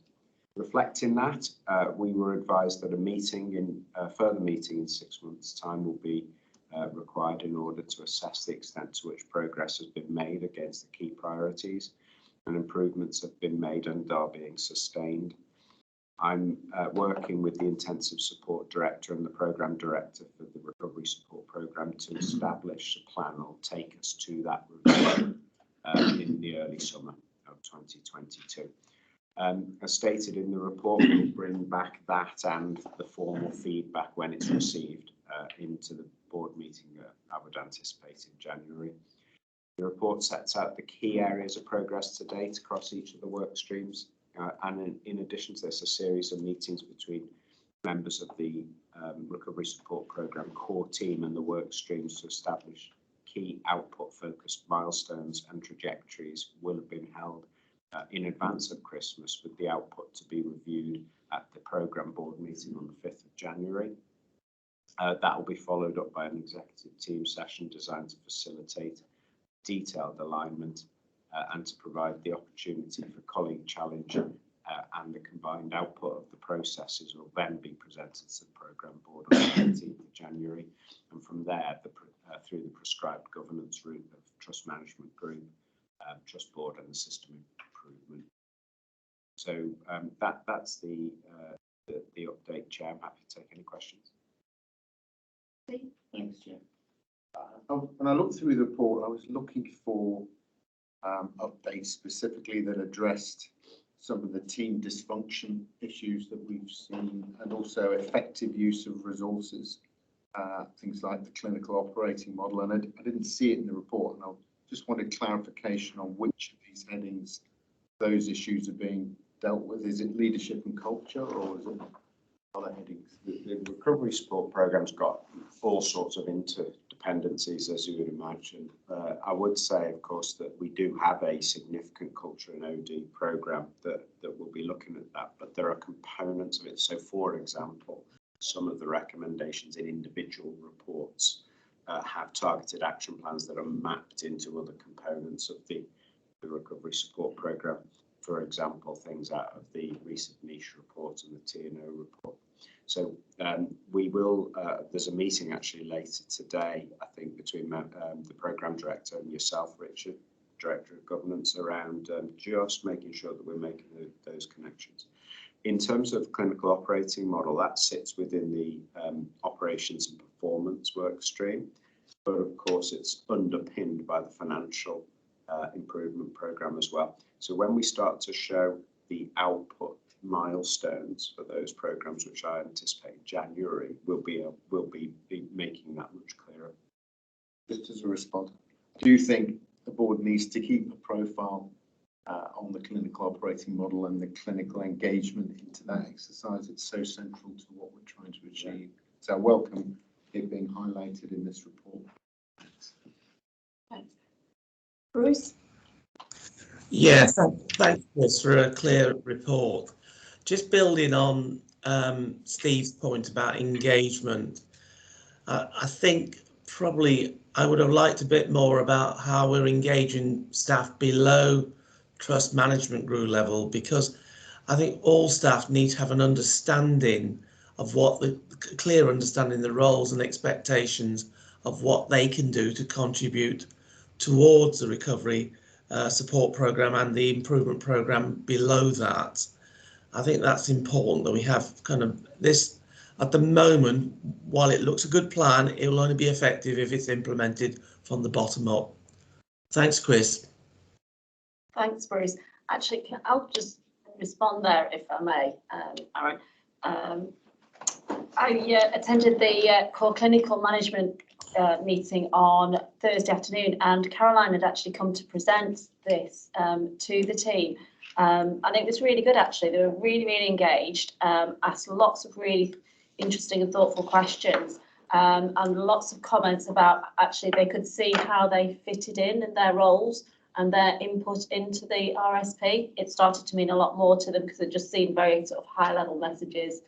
Reflecting that, we were advised that a further meeting in 6 months' time will be required in order to assess the extent to which progress has been made against the key priorities and improvements have been made and are being sustained. I'm working with the Intensive Support Director and the Programme Director for the Recovery Support Programme to establish a plan that will take us to that review in the early summer of 2022. As stated in the report, we'll bring back that and the formal feedback when it's received into the board meeting that I would anticipate in January. The report sets out the key areas of progress to date across each of the work streams, and in addition to this, a series of meetings between members of the Recovery Support Programme core team and the work streams to establish key output-focused milestones and trajectories will have been held in advance of Christmas, with the output to be reviewed at the programme board meeting on the 5th of January. That will be followed up by an executive team session designed to facilitate detailed alignment and to provide the opportunity for colleague challenge, and the combined output of the processes will then be presented to the programme board on the 18th of January, and from there through the prescribed governance route of Trust Management Group, Trust Board and the System Improvement. So that's the update, Chair. I'm happy to take any questions. Thanks, Chair. When I looked through the report, I was looking for updates specifically that addressed some of the team dysfunction issues that we've seen, and also effective use of resources, things like the clinical operating model. And I didn't see it in the report, and I just wanted clarification on which of these headings those issues are being dealt with. Is it leadership and culture, or is it other headings? The Recovery Support Programme's got all sorts of interdependencies, as you would imagine. I would say, of course, that we do have a significant culture and OD programme that will be looking at that, but there are components of it. So, for example, some of the recommendations in individual reports have targeted action plans that are mapped into other components of the Recovery Support Programme. For example, things out of the recent niche report and the T&O report. So we will, there's a meeting actually later today, I think, between the Programme Director and yourself, Richard, Director of Governance, around just making sure that we're making those connections. In terms of clinical operating model, that sits within the operations and performance work stream, but of course it's underpinned by the financial improvement programme as well. So when we start to show the output milestones for those programmes, which I anticipate in January, we'll be making that much clearer. Just as a response, do you think the board needs to keep a profile on the clinical operating model and the clinical engagement into that exercise? It's so central to what we're trying to achieve. So I welcome it being highlighted in this report. Thanks. Bruce? Yeah, thanks, Chris, for a clear report. Just building on Steve's point about engagement, I think probably I would have liked a bit more about how we're engaging staff below trust management group level, because I think all staff need to have an understanding of what the clear understanding the roles and expectations of what they can do to contribute towards the recovery support programme and the improvement programme below that. I think that's important that we have kind of this at the moment. While it looks a good plan, it will only be effective if it's implemented from the bottom up. Thanks, Chris. Thanks, Bruce. Actually, I'll just respond there if I may, Aaron. I attended the core clinical management meeting on Thursday afternoon, and Caroline had actually come to present this to the team. And it was really good, actually. They were really engaged, asked lots of really interesting and thoughtful questions, and lots of comments about actually they could see how they fitted in their roles and their input into the RSP. It started to mean a lot more to them because it just seemed very sort of high level messages.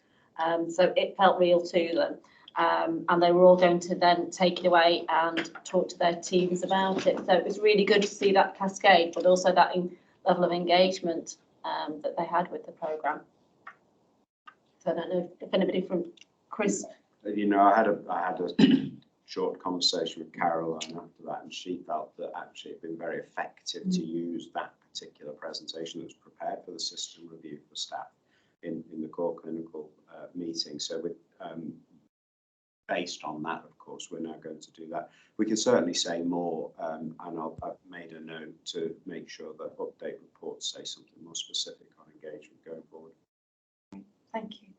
So it felt real to them. And they were all going to then take it away and talk to their teams about it. So it was really good to see that cascade, but also that level of engagement that they had with the programme. So I don't know if anybody from Chris. You know, I had a short conversation with Caroline after that, and she felt that actually it'd been very effective to use that particular presentation that was prepared for the system review for staff in the core clinical meeting. So with based on that, of course, we're now going to do that. We can certainly say more, and I've made a note to make sure that update reports say something more specific on engagement going forward. Thank you.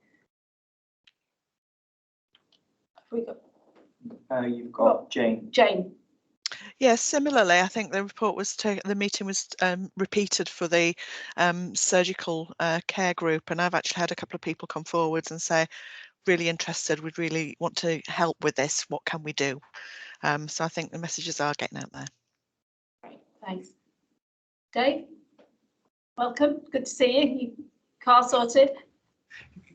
Have we got? You've got Jane. Jane. Yes, similarly, I think the report was the meeting was repeated for the surgical care group, and I've actually had a couple of people come forwards and say, really interested, we'd really want to help with this, what can we do? So I think the messages are getting out there. Great, thanks. Dave, welcome, good to see you. You car sorted?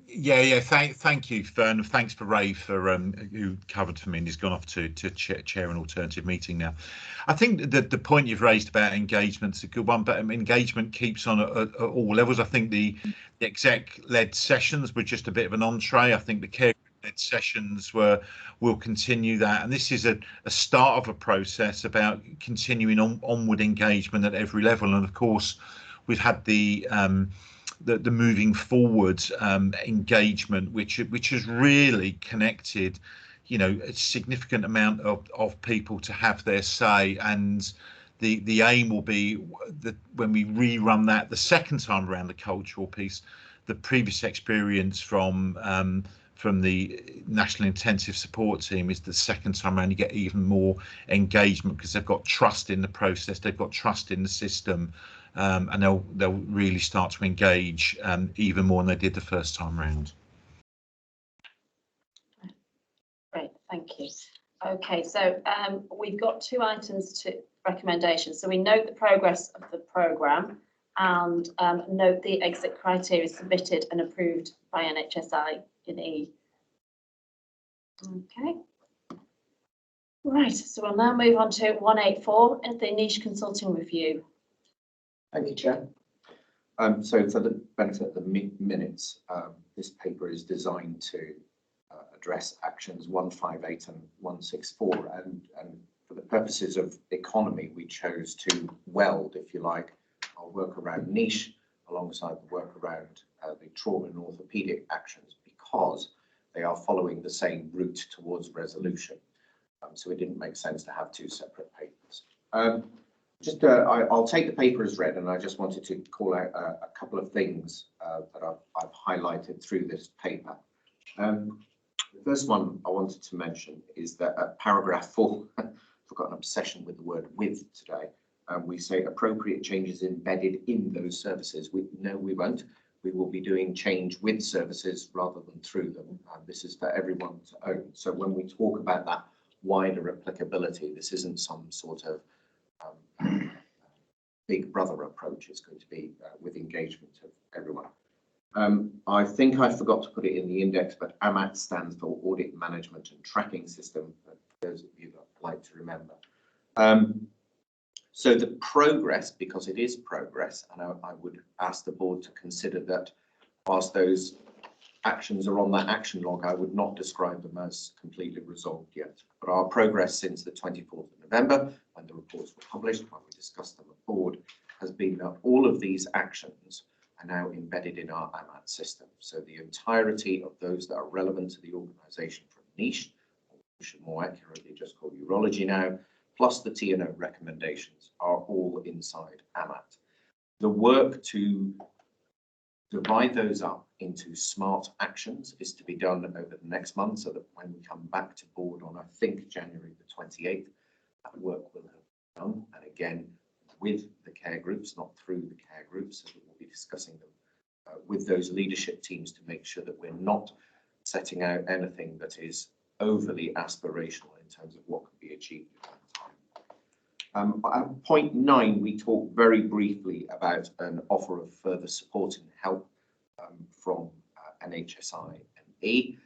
Yeah. Thank you, Fern. Thanks for Ray for who covered for me, and he's gone off to chair an alternative meeting now. I think that the point you've raised about engagement is a good one, but engagement keeps on at all levels. I think the exec-led sessions were just a bit of an entree. I think the care-led sessions will continue that, and this is a start of a process about continuing onward engagement at every level. And of course, we've had the moving forward engagement, which has really connected, you know, a significant amount of people to have their say. And the aim will be that when we rerun that the second time around, the cultural piece, the previous experience from the National Intensive Support Team is the second time around you get even more engagement because they've got trust in the process, they've got trust in the system. And they'll really start to engage even more than they did the first time round. Great, thank you. Okay, so we've got 2 items to recommendations. So we note the progress of the programme and note the exit criteria submitted and approved by NHSI in E. Okay. Right, so we'll now move on to 184 and the niche consulting review. Thank you, Chair. So for the benefit of the minutes, this paper is designed to address actions 158 and 164, and for the purposes of economy, we chose to weld, if you like, our work around niche alongside the work around the trauma and orthopaedic actions, because they are following the same route towards resolution. So it didn't make sense to have 2 separate papers. I'll take the paper as read, and I just wanted to call out a couple of things that I've highlighted through this paper. The first one I wanted to mention is that at paragraph 4, I've got an obsession with the word "with" today. We say appropriate changes embedded in those services. No, we won't. We will be doing change with services rather than through them. This is for everyone to own. So when we talk about that wider applicability, this isn't some sort of big brother approach is going to be with engagement of everyone. I think I forgot to put it in the index, but AMAT stands for Audit Management and Tracking System, for those of you that like to remember. So the progress, because it is progress, and I would ask the board to consider that whilst those actions are on that action log, I would not describe them as completely resolved yet. But our progress since the 24th of November, when the reports were published, when we discussed them at board, has been that all of these actions are now embedded in our AMAT system. So the entirety of those that are relevant to the organisation from niche, or we should more accurately just call urology now, plus the T&O recommendations are all inside AMAT. The work to divide those up into smart actions is to be done over the next month, so that when we come back to board on, I think, January the 28th, that work will have done. And again, with the care groups, not through the care groups, so we'll be discussing them with those leadership teams to make sure that we're not setting out anything that is overly aspirational in terms of what can be achieved at that time. At point 9, we talked very briefly about an offer of further support and help from NHSI and E.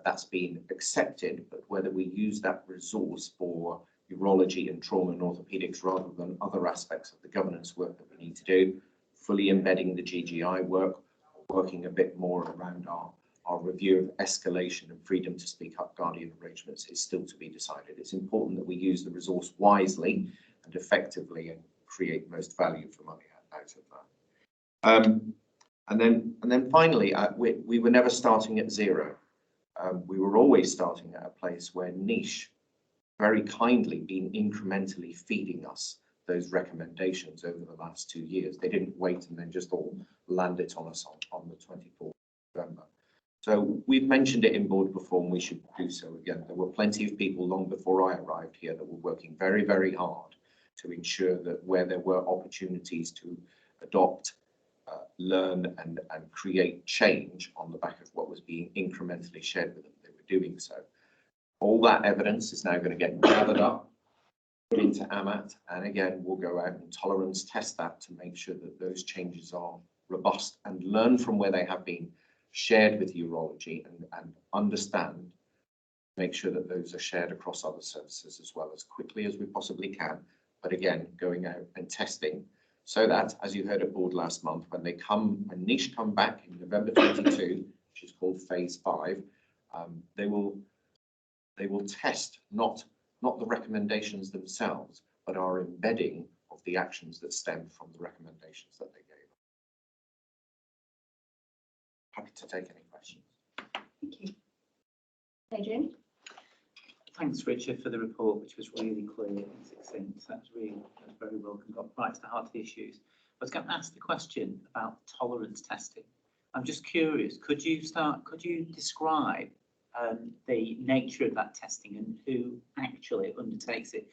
That's been accepted, but whether we use that resource for urology and trauma and orthopaedics rather than other aspects of the governance work that we need to do, fully embedding the GGI work, working a bit more around our review of escalation and freedom to speak up guardian arrangements is still to be decided. It's important that we use the resource wisely and effectively and create most value for money out of that. And then finally, we were never starting at zero. We were always starting at a place where niche very kindly been incrementally feeding us those recommendations over the last 2 years. They didn't wait and then just all land it on us on the 24th of November. So we've mentioned it in board before, and we should do so again. There were plenty of people long before I arrived here that were working very, very hard to ensure that where there were opportunities to adopt, learn and create change on the back of what was being incrementally shared with them, they were doing so. All that evidence is now going to get gathered up, put into AMAT, and again, we'll go out and tolerance test that to make sure that those changes are robust and learn from where they have been shared with urology and understand, make sure that those are shared across other services as well as quickly as we possibly can. But again, going out and testing so that, as you heard at board last month, when niche come back in November 22, which is called phase 5, they will test not the recommendations themselves, but our embedding of the actions that stem from the recommendations that they gave. Happy to take any questions. Thank you. Adrian? Thanks, Richard, for the report, which was really clear and succinct. That's very well and got right to the heart of the issues. I was going to ask the question about tolerance testing. I'm just curious, could you describe the nature of that testing and who actually undertakes it?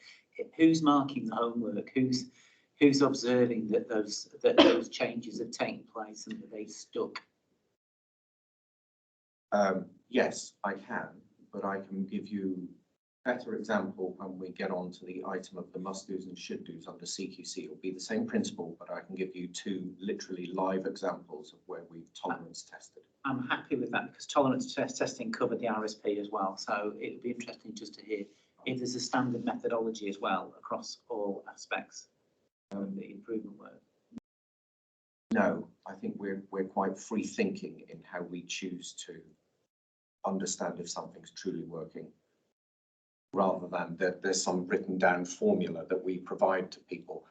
Who's marking the homework? Who's observing that those changes have taken place and that they've stuck? Yes, I can, but I can give you a better example when we get on to the item of the must do's and should do's under CQC. It'll be the same principle, but I can give you 2 literally live examples of where we've tolerance tested. I'm happy with that because tolerance testing covered the RSP as well. So it would be interesting just to hear if there's a standard methodology as well across all aspects of the improvement work. No, I think we're quite free thinking in how we choose to understand if something's truly working, rather than that there's some written down formula that we provide to people.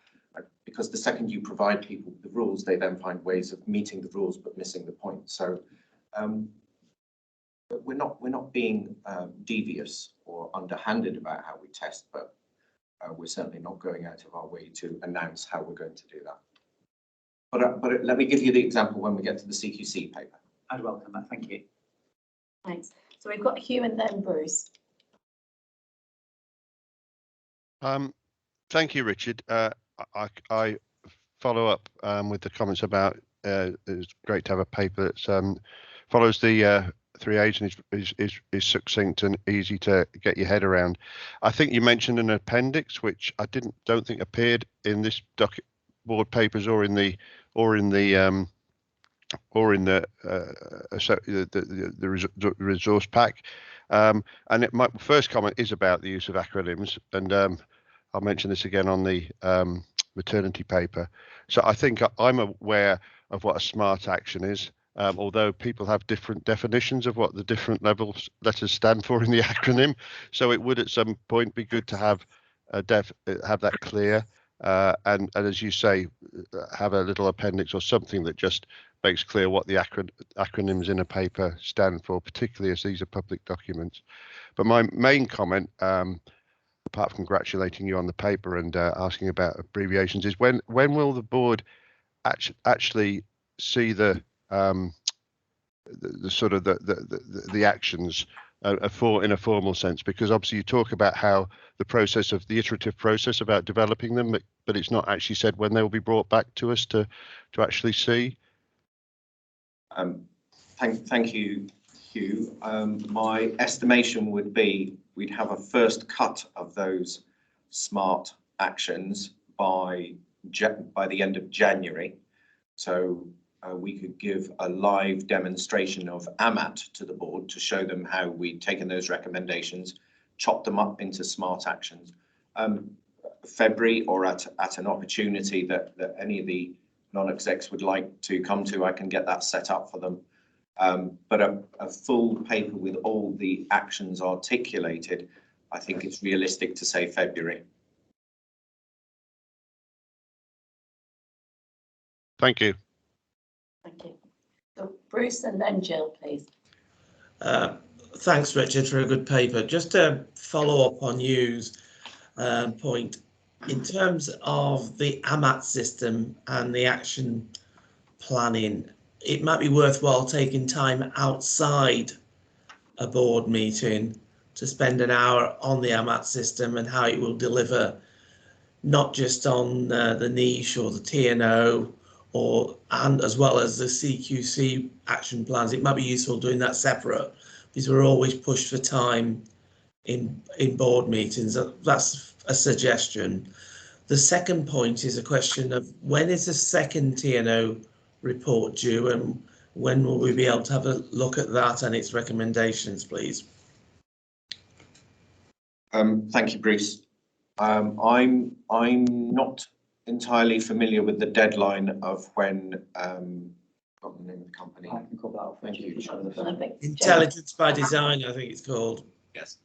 Because the second you provide people with the rules, they then find ways of meeting the rules but missing the point. So we're not being devious or underhanded about how we test, but we're certainly not going out of our way to announce how we're going to do that. But let me give you the example when we get to the CQC paper. I'd welcome that. Thank you. Thanks. So we've got Hugh and then Bruce. Thank you, Richard. I follow up with the comments about it's great to have a paper that follows the 3 A's and is succinct and easy to get your head around. I think you mentioned an appendix, which I don't think appeared in this board papers or in the resource pack. And my first comment is about the use of acronyms, and I'll mention this again on the maternity paper. So I think I'm aware of what a SMART action is, although people have different definitions of what the different letters stand for in the acronym. So it would at some point be good to have that clear, and as you say, have a little appendix or something that just makes clear what the acronyms in a paper stand for, particularly as these are public documents. But my main comment, apart from congratulating you on the paper and asking about abbreviations, is when will the board actually see the sort of the actions in a formal sense? Because obviously you talk about how the iterative process about developing them, but it's not actually said when they will be brought back to us to actually see. Thank you, Hugh. My estimation would be we'd have a first cut of those SMART actions by the end of January. So we could give a live demonstration of AMAT to the board to show them how we'd taken those recommendations, chopped them up into SMART actions. February or at an opportunity that any of the non-execs would like to come to, I can get that set up for them. But a full paper with all the actions articulated, I think it's realistic to say February. Thank you. Thank you. So Bruce and then Jill, please. Thanks, Richard, for a good paper. Just to follow up on Hugh's point, in terms of the AMAT system and the action planning, it might be worthwhile taking time outside a board meeting to spend an hour on the AMAT system and how it will deliver, not just on the niche or the TNO, and as well as the CQC action plans. It might be useful doing that separate, because we're always pushed for time in board meetings. That's a suggestion. The second point is a question of when is the second TNO report due, and when will we be able to have a look at that and its recommendations, please? Thank you, Bruce. I'm not entirely familiar with the deadline of when got the name of the company. I can call that off. Thank you. Intelligence by Design, I think it's called. Yes.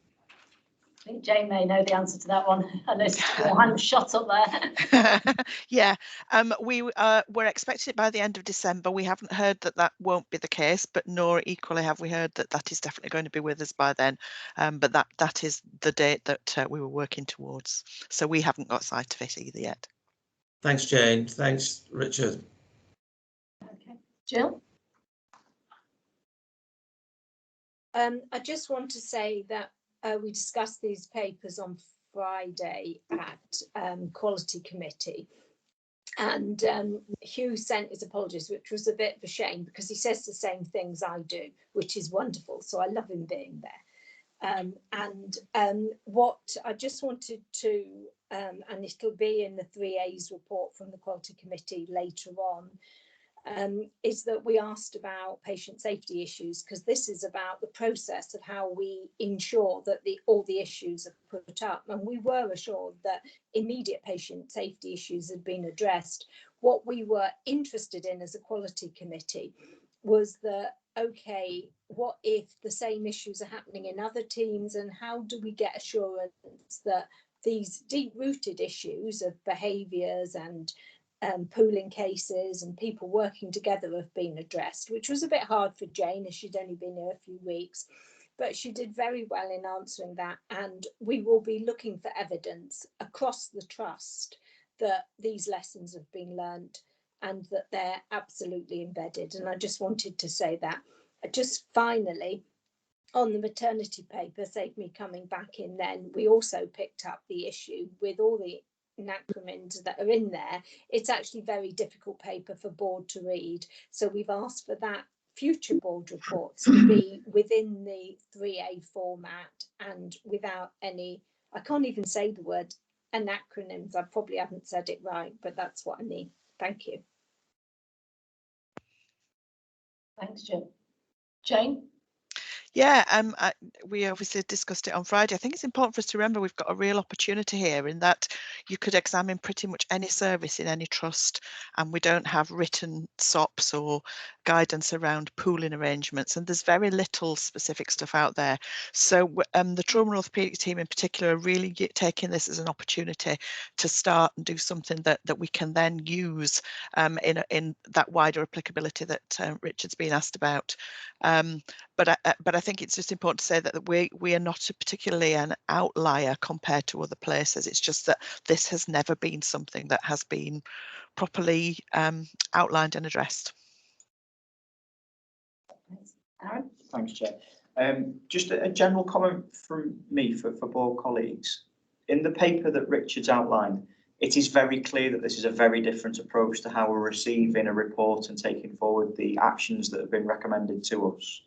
I think Jane may know the answer to that one. I noticed your hand shot up there. Yeah, we were expecting it by the end of December. We haven't heard that won't be the case, but nor equally have we heard that is definitely going to be with us by then. But that is the date that we were working towards. So we haven't got sight of it either yet. Thanks, Jane. Thanks, Richard. Okay, Jill? I just want to say that we discussed these papers on Friday at Quality Committee, and Hugh sent his apologies, which was a bit of a shame because he says the same things I do, which is wonderful. So I love him being there. What I just wanted to, and it'll be in the 3A's report from the Quality Committee later on, is that we asked about patient safety issues, because this is about the process of how we ensure that all the issues are put up. And we were assured that immediate patient safety issues had been addressed. What we were interested in as a quality committee was that, okay, what if the same issues are happening in other teams, and how do we get assurance that these deep-rooted issues of behaviours and pooling cases and people working together have been addressed, which was a bit hard for Jane as she'd only been here a few weeks, but she did very well in answering that. And we will be looking for evidence across the trust that these lessons have been learned and that they're absolutely embedded. And I just wanted to say that. Just finally, on the maternity paper, save me coming back in then, we also picked up the issue with all the acronyms that are in there. It's actually very difficult paper for board to read, so we've asked for that future board reports to be within the 3A format and without any, I can't even say the word and acronyms. I probably haven't said it right, but that's what I mean. Thank you. Thanks, Jane. Yeah, we obviously discussed it on Friday. I think it's important for us to remember we've got a real opportunity here in that you could examine pretty much any service in any trust, and we don't have written SOPs or guidance around pooling arrangements, and there's very little specific stuff out there. So the trauma and orthopaedic team in particular are really taking this as an opportunity to start and do something that we can then use in that wider applicability that Richard's been asked about. But I think it's just important to say that we are not particularly an outlier compared to other places. It's just that this has never been something that has been properly outlined and addressed. Aaron? Thanks, Chair. Just a general comment from me for board colleagues. In the paper that Richard's outlined, it is very clear that this is a very different approach to how we're receiving a report and taking forward the actions that have been recommended to us.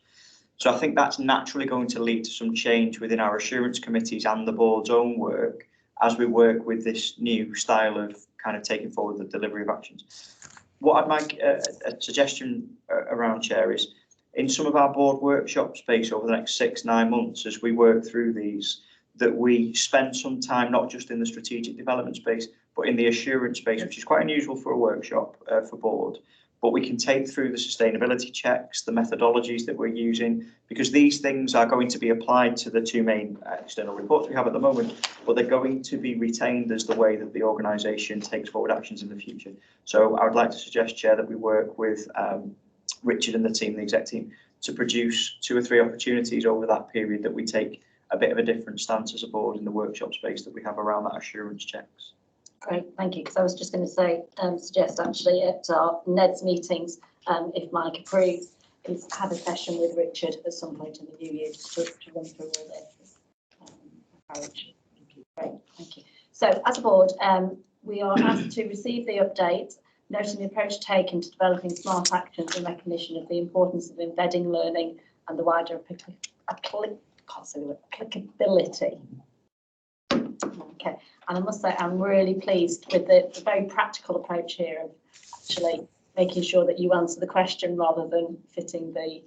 So I think that's naturally going to lead to some change within our assurance committees and the board's own work as we work with this new style of kind of taking forward the delivery of actions. What I'd make a suggestion around, Chair, is in some of our board workshop space over the next 6-9 months as we work through these, that we spend some time not just in the strategic development space, but in the assurance space, which is quite unusual for a workshop for board. But we can take through the sustainability checks, the methodologies that we're using, because these things are going to be applied to the 2 main external reports we have at the moment, but they're going to be retained as the way that the organisation takes forward actions in the future. So I would like to suggest, Chair, that we work with Richard and the team, the exec team, to produce 2 or 3 opportunities over that period that we take a bit of a different stance as a board in the workshop space that we have around that assurance checks. Great, thank you. Because I was just going to say, suggest actually at our NEDS meetings, if Mike approves, is have a session with Richard at some point in the new year just to run through all this. Great, thank you. So as a board, we are asked to receive the update, noting the approach taken to developing smart actions in recognition of the importance of embedding learning and the wider applicability. Okay, and I must say I'm really pleased with the very practical approach here of actually making sure that you answer the question rather than fitting the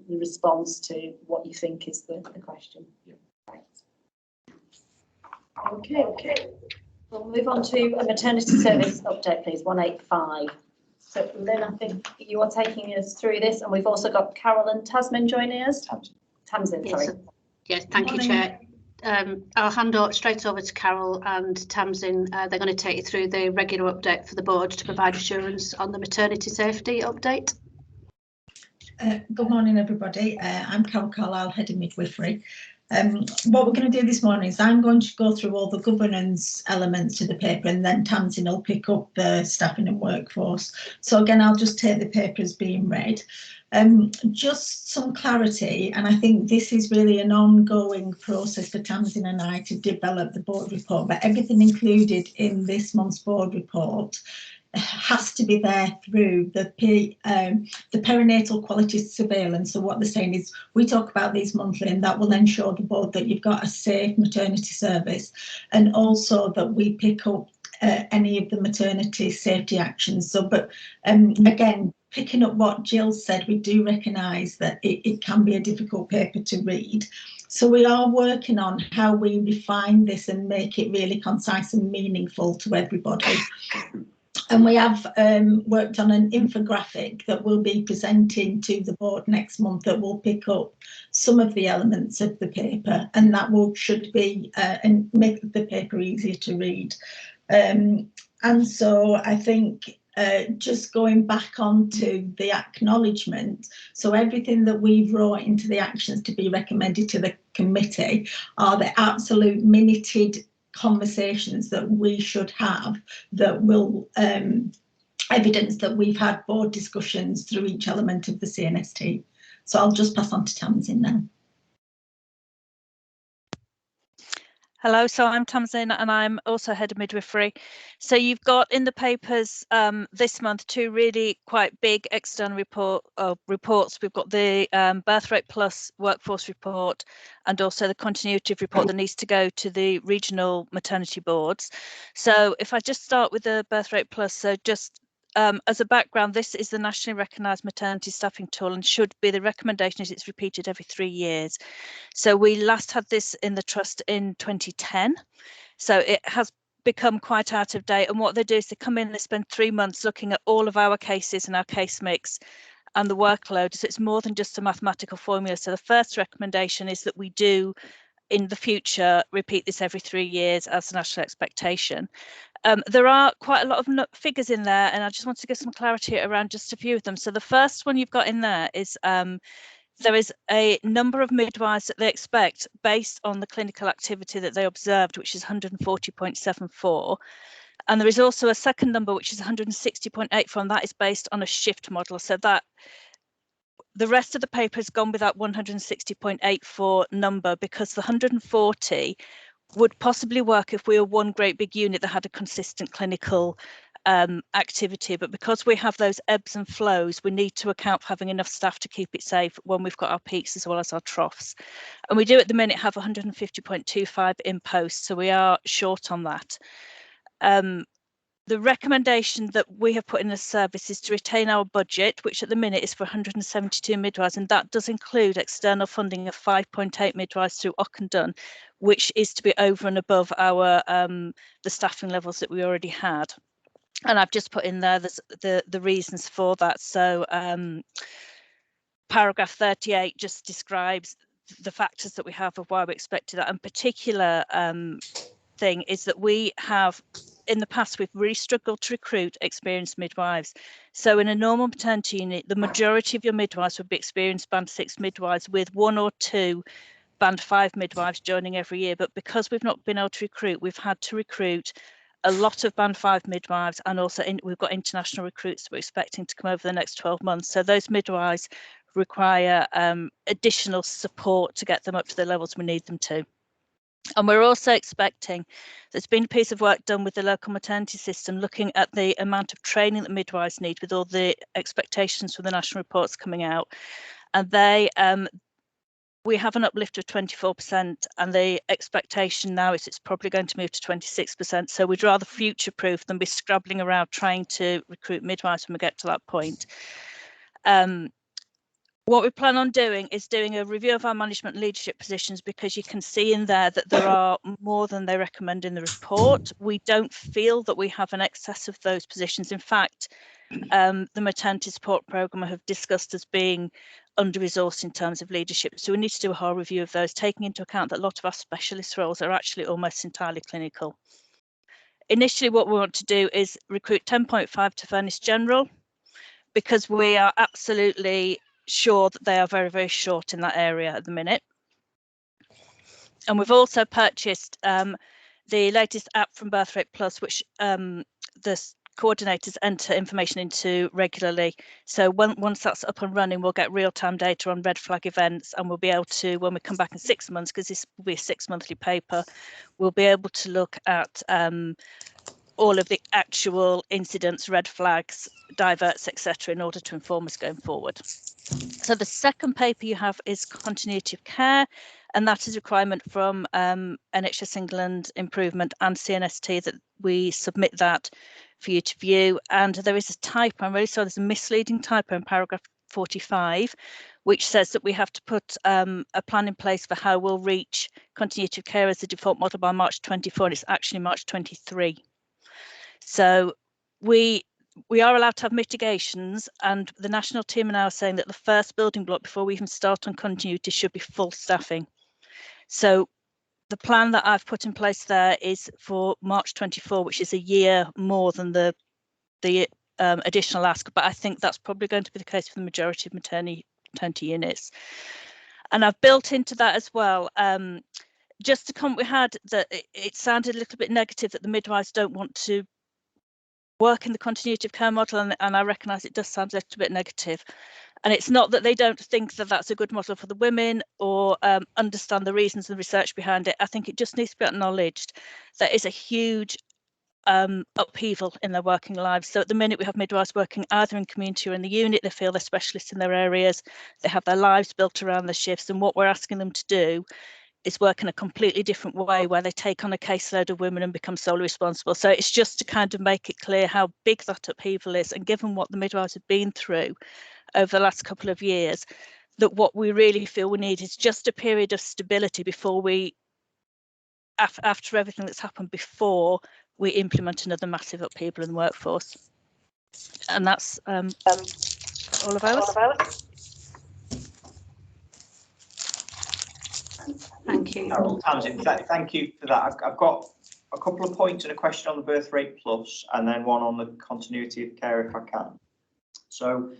response to what you think is the question. Yeah. Okay. We'll move on to a maternity service update, please, 185. So Lynn, I think you are taking us through this, and we've also got Carol and Tasmin joining us. Tamsin, sorry. Yes, thank you, Chair. I'll hand straight over to Carol and Tamsin. They're going to take you through the regular update for the board to provide assurance on the maternity safety update. Good morning, everybody. I'm Carol Carlisle, Head of Midwifery. What we're going to do this morning is I'm going to go through all the governance elements to the paper, and then Tamsin will pick up the staffing and workforce. So again, I'll just take the paper as being read. Just some clarity, and I think this is really an ongoing process for Tamsin and I to develop the board report, but everything included in this month's board report has to be there through the perinatal quality surveillance. So what they're saying is we talk about these monthly, and that will ensure the board that you've got a safe maternity service, and also that we pick up any of the maternity safety actions. So, but again, picking up what Jill said, we do recognise that it can be a difficult paper to read. So we are working on how we refine this and make it really concise and meaningful to everybody. And we have worked on an infographic that we'll be presenting to the board next month that will pick up some of the elements of the paper, and that should be and make the paper easier to read. And so I think just going back onto the acknowledgement, so everything that we've wrote into the actions to be recommended to the committee are the absolute minuted conversations that we should have that will evidence that we've had board discussions through each element of the CNST. So I'll just pass on to Tamsin now. Hello, so I'm Tamsin and I'm also head of midwifery. So you've got in the papers this month 2 really quite big external reports. We've got the Birth Rate Plus workforce report and also the continuity of report that needs to go to the regional maternity boards. So if I just start with the Birth Rate Plus, so just as a background, this is the nationally recognised maternity staffing tool and should be the recommendation is it's repeated every 3 years. So we last had this in the trust in 2010. So it has become quite out of date. And what they do is they come in and they spend 3 months looking at all of our cases and our case mix and the workload. So it's more than just a mathematical formula. So the first recommendation is that we do in the future repeat this every 3 years as a national expectation. There are quite a lot of figures in there, and I just want to give some clarity around just a few of them. So the first one you've got in there is there is a number of midwives that they expect based on the clinical activity that they observed, which is 140.74. And there is also a second number, which is 160.84, and that is based on a shift model. So that the rest of the paper has gone with that 160.84 number because the 140 would possibly work if we were one great big unit that had a consistent clinical activity, but because we have those ebbs and flows, we need to account for having enough staff to keep it safe when we've got our peaks as well as our troughs. And we do at the minute have 150.25 in post, so we are short on that. The recommendation that we have put in the service is to retain our budget, which at the minute is for 172 midwives, and that does include external funding of 5.8 midwives through Ockendon, which is to be over and above our the staffing levels that we already had. And I've just put in there the reasons for that. So paragraph 38 just describes the factors that we have of why we expected that. And particular thing is that we have, in the past, we've really struggled to recruit experienced midwives. So in a normal maternity unit, the majority of your midwives would be experienced band 6 midwives with 1 or 2 band 5 midwives joining every year. But because we've not been able to recruit, we've had to recruit a lot of band 5 midwives, and also we've got international recruits that we're expecting to come over the next 12 months. So those midwives require additional support to get them up to the levels we need them to. And we're also expecting, there's been a piece of work done with the local maternity system looking at the amount of training that midwives need with all the expectations for the national reports coming out. And they we have an uplift of 24%, and the expectation now is it's probably going to move to 26%. So we'd rather future-proof than be scrabbling around trying to recruit midwives when we get to that point. What we plan on doing is doing a review of our management leadership positions, because you can see in there that there are more than they recommend in the report. We don't feel that we have an excess of those positions. In fact, the maternity support programme have discussed as being under-resourced in terms of leadership. So we need to do a whole review of those, taking into account that a lot of our specialist roles are actually almost entirely clinical. Initially, what we want to do is recruit 10.5 to Furnace General, because we are absolutely sure that they are very, very short in that area at the minute. And we've also purchased the latest app from Birth Rate Plus, which the coordinators enter information into regularly. So once that's up and running, we'll get real-time data on red flag events, and we'll be able to, when we come back in 6 months, because this will be a 6-monthly paper, we'll be able to look at all of the actual incidents, red flags, diverts, etc., in order to inform us going forward. So the second paper you have is continuity of care, and that is a requirement from NHS England Improvement and CNST that we submit that for you to view. And there is a typo, I'm really sorry, there's a misleading typo in paragraph 45, which says that we have to put a plan in place for how we'll reach continuity of care as the default model by March 24, and it's actually March 23. So we are allowed to have mitigations, and the national team are now saying that the first building block before we even start on continuity should be full staffing. So the plan that I've put in place there is for March 24, which is a year more than the additional ask, but I think that's probably going to be the case for the majority of maternity units. And I've built into that as well, just to comment, we had that it sounded a little bit negative that the midwives don't want to work in the continuity of care model, and I recognise it does sound a little bit negative. And it's not that they don't think that that's a good model for the women or understand the reasons and the research behind it. I think it just needs to be acknowledged that it's a huge upheaval in their working lives. So at the minute we have midwives working either in community or in the unit. They feel they're specialists in their areas. They have their lives built around the shifts, and what we're asking them to do is work in a completely different way, where they take on a caseload of women and become solely responsible. So it's just to kind of make it clear how big that upheaval is, and given what the midwives have been through over the last couple of years, that what we really feel we need is just a period of stability before we, after everything that's happened before, we implement another massive upheaval in the workforce. And that's all of ours. Thank you. Carol, Tamsin, thank you for that. I've got a couple of points and a question on the birth rate plus, and then one on the continuity of care if I can. So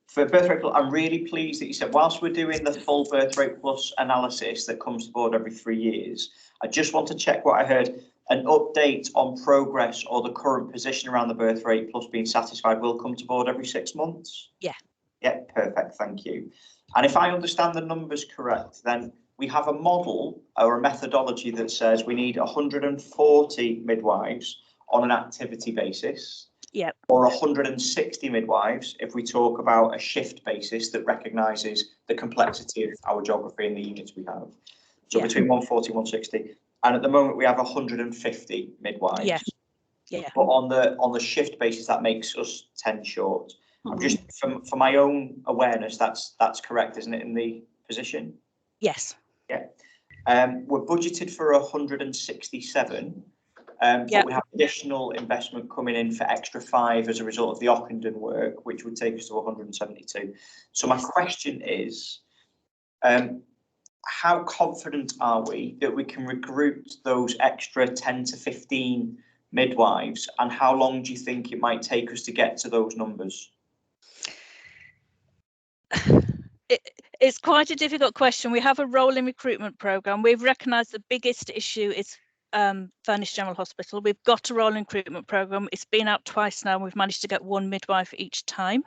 for birth rate plus, I'm really pleased that you said whilst we're doing the full birth rate plus analysis that comes to board every 3 years, I just want to check what I heard. An update on progress or the current position around the birth rate plus being satisfied will come to board every 6 months? Yeah. Yeah, perfect, thank you. And if I understand the numbers correct, then we have a model or a methodology that says we need 140 midwives on an activity basis. Yep. Or 160 midwives if we talk about a shift basis that recognises the complexity of our geography and the units we have. So between 140 and 160. And at the moment we have 150 midwives. Yeah. Yeah. But on the shift basis that makes us 10 short. I'm just for my own awareness, that's correct, isn't it, in the position? Yes. Yeah. We're budgeted for 167. But we have additional investment coming in for extra 5 as a result of the Ockenden work, which would take us to 172. So my question is, how confident are we that we can recruit those extra 10 to 15 midwives, and how long do you think it might take us to get to those numbers? It's quite a difficult question. We have a rolling recruitment programme. We've recognised the biggest issue is Furnish General Hospital. We've got a rolling recruitment programme. It's been out twice now. We've managed to get 1 midwife each time.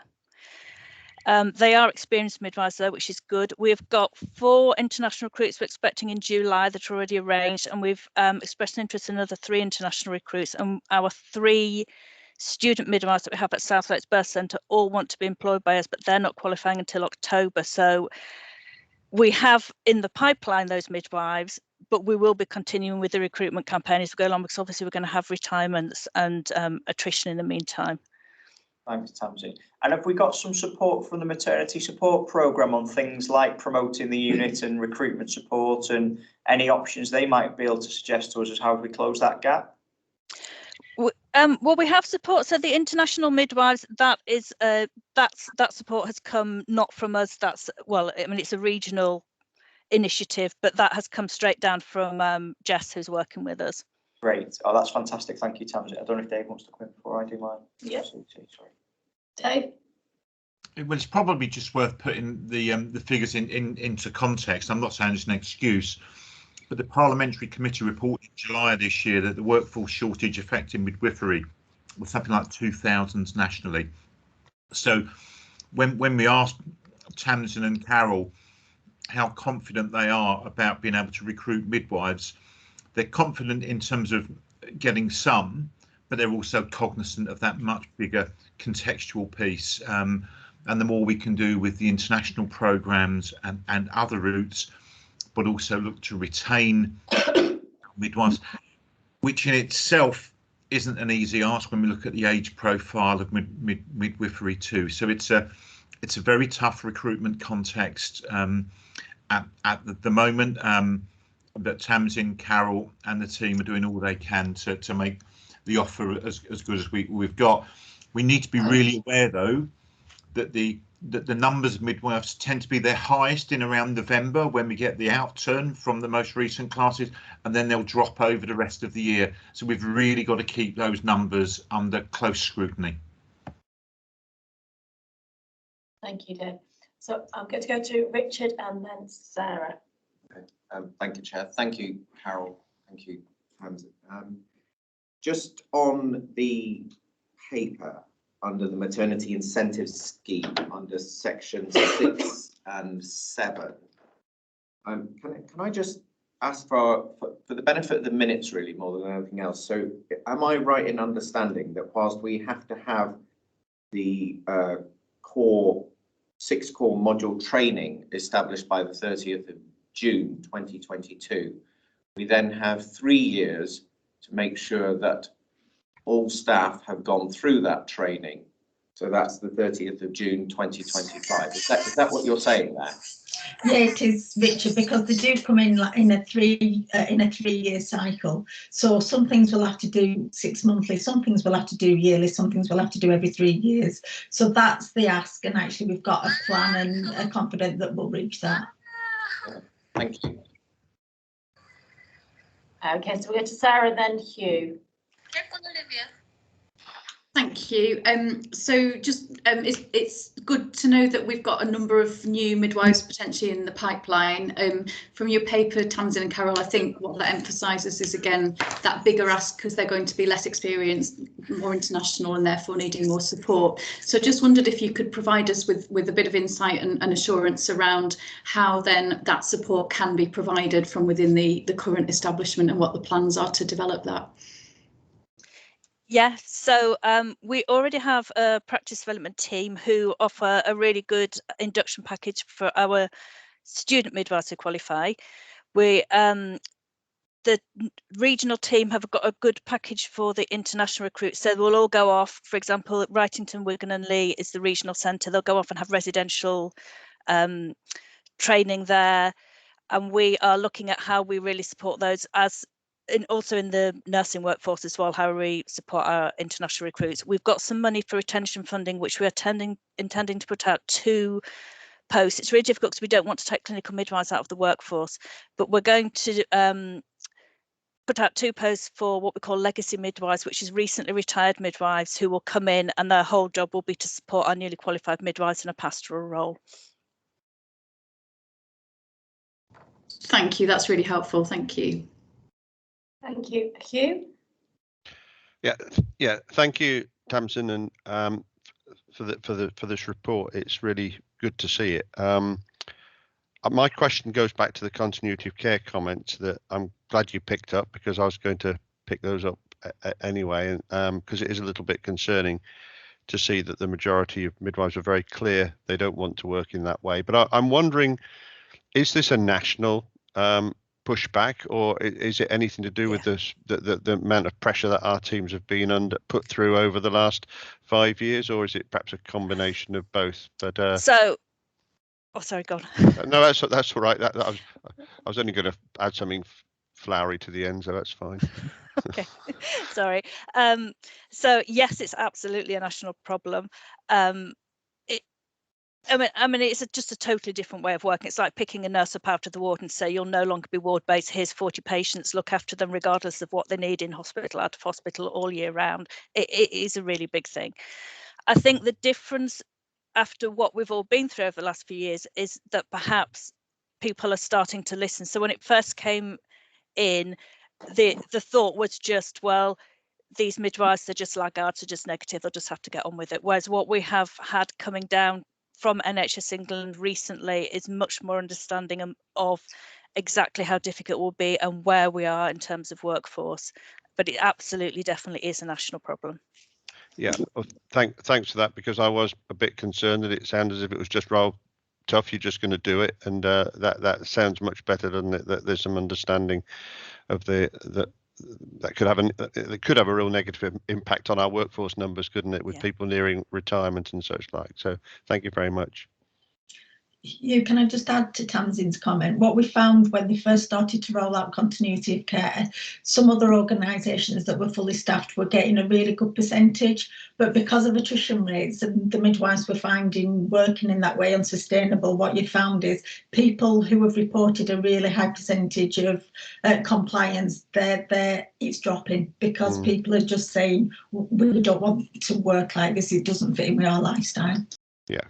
They are experienced midwives though, which is good. We've got 4 international recruits we're expecting in July that are already arranged, and we've expressed interest in another 3 international recruits, and our 3 student midwives that we have at Southlands Birth Centre all want to be employed by us, but they're not qualifying until October. So we have in the pipeline those midwives, but we will be continuing with the recruitment campaign as we go along, because obviously we're going to have retirements and attrition in the meantime. Thanks, Tamsin. And have we got some support from the maternity support programme on things like promoting the unit and recruitment support, and any options they might be able to suggest to us as how we close that gap? Well, we have support. So the international midwives, that support has come not from us. That's, well, I mean, it's a regional initiative, but that has come straight down from Jess, who's working with us. Great. Oh, that's fantastic. Thank you, Tamsin. I don't know if Dave wants to come in before I do mine. Yeah. Sorry. Dave? Well, it's probably just worth putting the figures into context. I'm not saying it's an excuse, but the Parliamentary Committee reported in July of this year that the workforce shortage affecting midwifery was something like 2,000 nationally. So when we asked Tamsin and Carol how confident they are about being able to recruit midwives, they're confident in terms of getting some, but they're also cognizant of that much bigger contextual piece. And the more we can do with the international programs and other routes, but also look to retain midwives, which in itself isn't an easy ask when we look at the age profile of midwifery too. So it's a very tough recruitment context at the moment. But Tamsin, Carol and the team are doing all they can to make the offer as good as we've got. We need to be really aware though that the numbers of midwives tend to be their highest in around November, when we get the outturn from the most recent classes, and then they'll drop over the rest of the year. So we've really got to keep those numbers under close scrutiny. Thank you, Dave. So I'm going to go to Richard and then Sarah. Okay. Thank you, Chair. Thank you, Carol. Thank you, Tamsin. Just on the paper, under the maternity incentive scheme under section 6 and 7. Can I just ask for the benefit of the minutes, really, more than anything else? So am I right in understanding that whilst we have to have the core 6 core module training established by the 30th of June 2022, we then have 3 years to make sure that all staff have gone through that training? So that's the 30th of June 2025. Is that what you're saying there? Yeah, it is, Richard, because they do come in like in a 3-year cycle. So some things we'll have to do 6 monthly, some things we'll have to do yearly, some things we'll have to do every 3 years. So that's the ask, and actually we've got a plan and are confident that we'll reach that. Thank you. Okay, so we go to Sarah, then Hugh. Thank you. So just it's good to know that we've got a number of new midwives potentially in the pipeline. From your paper, Tamsin and Carol, I think what that emphasises is again that bigger ask because they're going to be less experienced, more international, and therefore needing more support. So just wondered if you could provide us with a bit of insight and assurance around how then that support can be provided from within the current establishment and what the plans are to develop that. Yes, so we already have a practice development team who offer a really good induction package for our student midwives who qualify. We the regional team have got a good package for the international recruits, so they'll all go off. For example, Wrightington, Wigan and Lee is the regional centre. They'll go off and have residential training there, and we are looking at how we really support those also in the nursing workforce as well, how we support our international recruits. We've got some money for retention funding, which we're intending to put out 2 posts. It's really difficult because we don't want to take clinical midwives out of the workforce, but we're going to put out 2 posts for what we call legacy midwives, which is recently retired midwives who will come in and their whole job will be to support our newly qualified midwives in a pastoral role. Thank you, that's really helpful. Thank you. Thank you. Hugh? Yeah. Thank you, Tamsin, and for this report. It's really good to see it. My question goes back to the continuity of care comments that I'm glad you picked up, because I was going to pick those up anyway, and because it is a little bit concerning to see that the majority of midwives are very clear they don't want to work in that way. But I'm wondering, is this a national pushback, or is it anything to do with this, the amount of pressure that our teams have been put through over the last 5 years, or is it perhaps a combination of both? But oh, sorry, go on. No, that's all right. I was only going to add something flowery to the end, so that's fine. Okay, sorry. So yes, it's absolutely a national problem. I mean, it's just a totally different way of working. It's like picking a nurse up out of the ward and say, you'll no longer be ward-based. Here's 40 patients, look after them regardless of what they need in hospital, out of hospital, all year round. It is a really big thing. I think the difference after what we've all been through over the last few years is that perhaps people are starting to listen. So when it first came in, the thought was just, well, these midwives, they're just laggards, are just negative, they'll just have to get on with it. Whereas what we have had coming down from NHS England recently is much more understanding of exactly how difficult it will be and where we are in terms of workforce. But it absolutely, definitely is a national problem. Yeah, well, thanks for that, because I was a bit concerned that it sounded as if it was just roll tough, you're just going to do it, and that sounds much better, doesn't it? That there's some understanding of that could have a real negative impact on our workforce numbers, couldn't it, with people nearing retirement and such like. So thank you very much. Can I just add to Tamsin's comment? What we found when they first started to roll out continuity of care, some other organisations that were fully staffed were getting a really good percentage, but because of attrition rates and the midwives were finding working in that way unsustainable, what you found is people who have reported a really high percentage of compliance, it's dropping because people are just saying, we don't want to work like this, it doesn't fit in with our lifestyle. Yeah.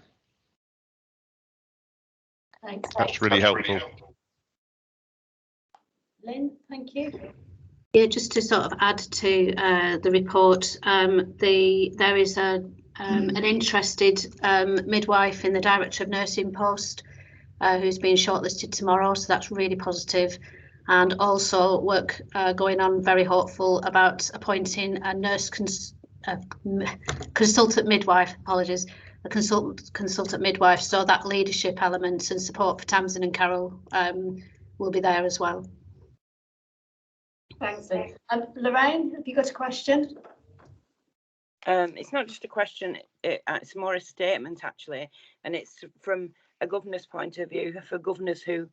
Thanks. That's really helpful. Lynn, thank you. Yeah, just to sort of add to the report, there is a an interested midwife in the Director of Nursing post who's being shortlisted tomorrow, so that's really positive. And also work going on, very hopeful about appointing a consultant midwife, apologies, a consultant midwife, so that leadership element and support for Tamsin and Carol will be there as well. Thanks. Lorraine, have you got a question? It's not just a question, it's more a statement actually, and it's from a governor's point of view, for governors who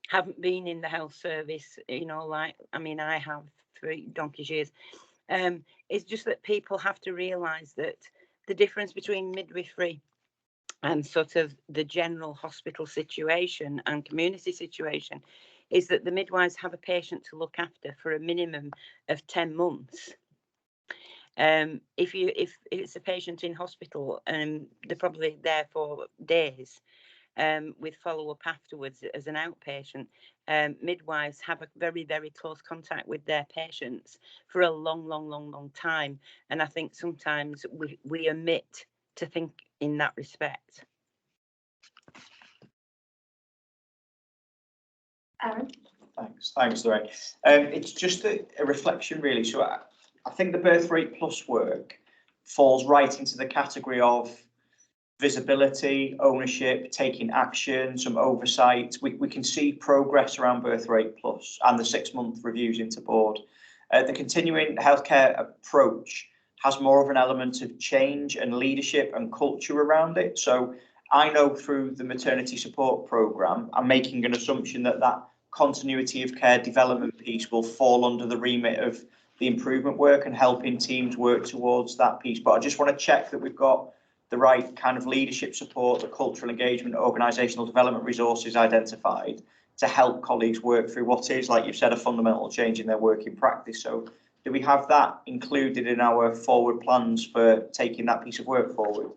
haven't been in the health service, you know, like, I mean, I have for donkey's years. It's just that people have to realise that the difference between midwifery and sort of the general hospital situation and community situation is that the midwives have a patient to look after for a minimum of 10 months. If it's a patient in hospital and they're probably there for days, with follow-up afterwards as an outpatient, midwives have a very, very close contact with their patients for a long time. And I think sometimes we omit to think in that respect. Aaron? Thanks, Lorraine. It's just a reflection, really. So I think the birth rate plus work falls right into the category of visibility, ownership, taking action, some oversight. We can see progress around birth rate plus and the 6-month reviews into board. The continuing healthcare approach has more of an element of change and leadership and culture around it. So I know through the maternity support programme, I'm making an assumption that that continuity of care development piece will fall under the remit of the improvement work and helping teams work towards that piece. But I just want to check that we've got the right kind of leadership support, the cultural engagement, organisational development resources identified to help colleagues work through what is, like you've said, a fundamental change in their working practice. So do we have that included in our forward plans for taking that piece of work forward?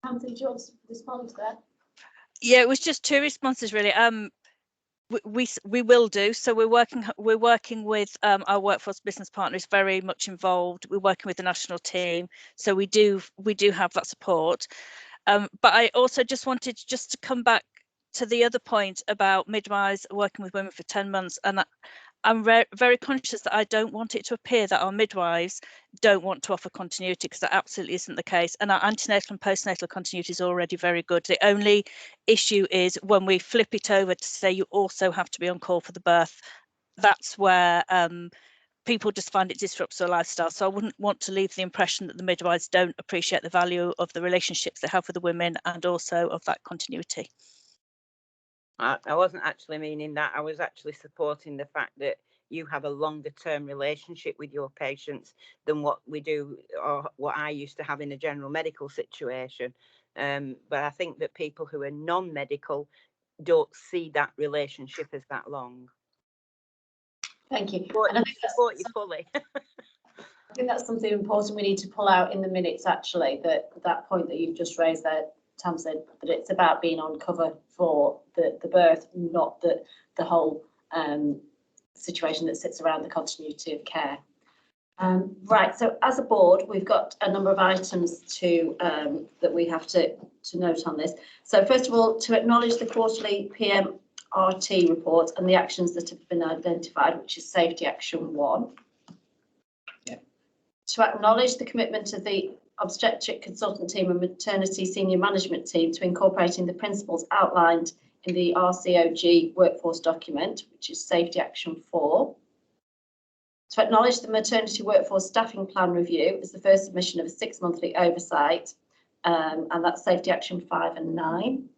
Tamsin, do you want to respond to that? Yeah, it was just 2 responses really. We will do. So we're working with our workforce business partners, very much involved. We're working with the national team, so we do have that support. But I also just wanted to come back to the other point about midwives working with women for 10 months, and I'm very conscious that I don't want it to appear that our midwives don't want to offer continuity, because that absolutely isn't the case. And our antenatal and postnatal continuity is already very good. The only issue is when we flip it over to say you also have to be on call for the birth. That's where people just find it disrupts their lifestyle. So I wouldn't want to leave the impression that the midwives don't appreciate the value of the relationships they have with the women and also of that continuity. I wasn't actually meaning that. I was actually supporting the fact that you have a longer term relationship with your patients than what we do, or what I used to have in a general medical situation. But I think that people who are non-medical don't see that relationship as that long. Thank you. And I support you fully. I think that's something important we need to pull out in the minutes, actually, that point that you've just raised there, Tamsin, that it's about being on cover for the birth, not the whole situation that sits around the continuity of care. Right, so as a board, we've got a number of items to that we have to note on this. So first of all, to acknowledge the quarterly PMRT report and the actions that have been identified, which is Safety Action 1. To acknowledge the commitment of the obstetric consultant team and maternity senior management team to incorporating the principles outlined in the RCOG workforce document, which is Safety Action 4. To acknowledge the maternity workforce staffing plan review as the first submission of a 6-monthly oversight, and that's Safety Action 5 and 9.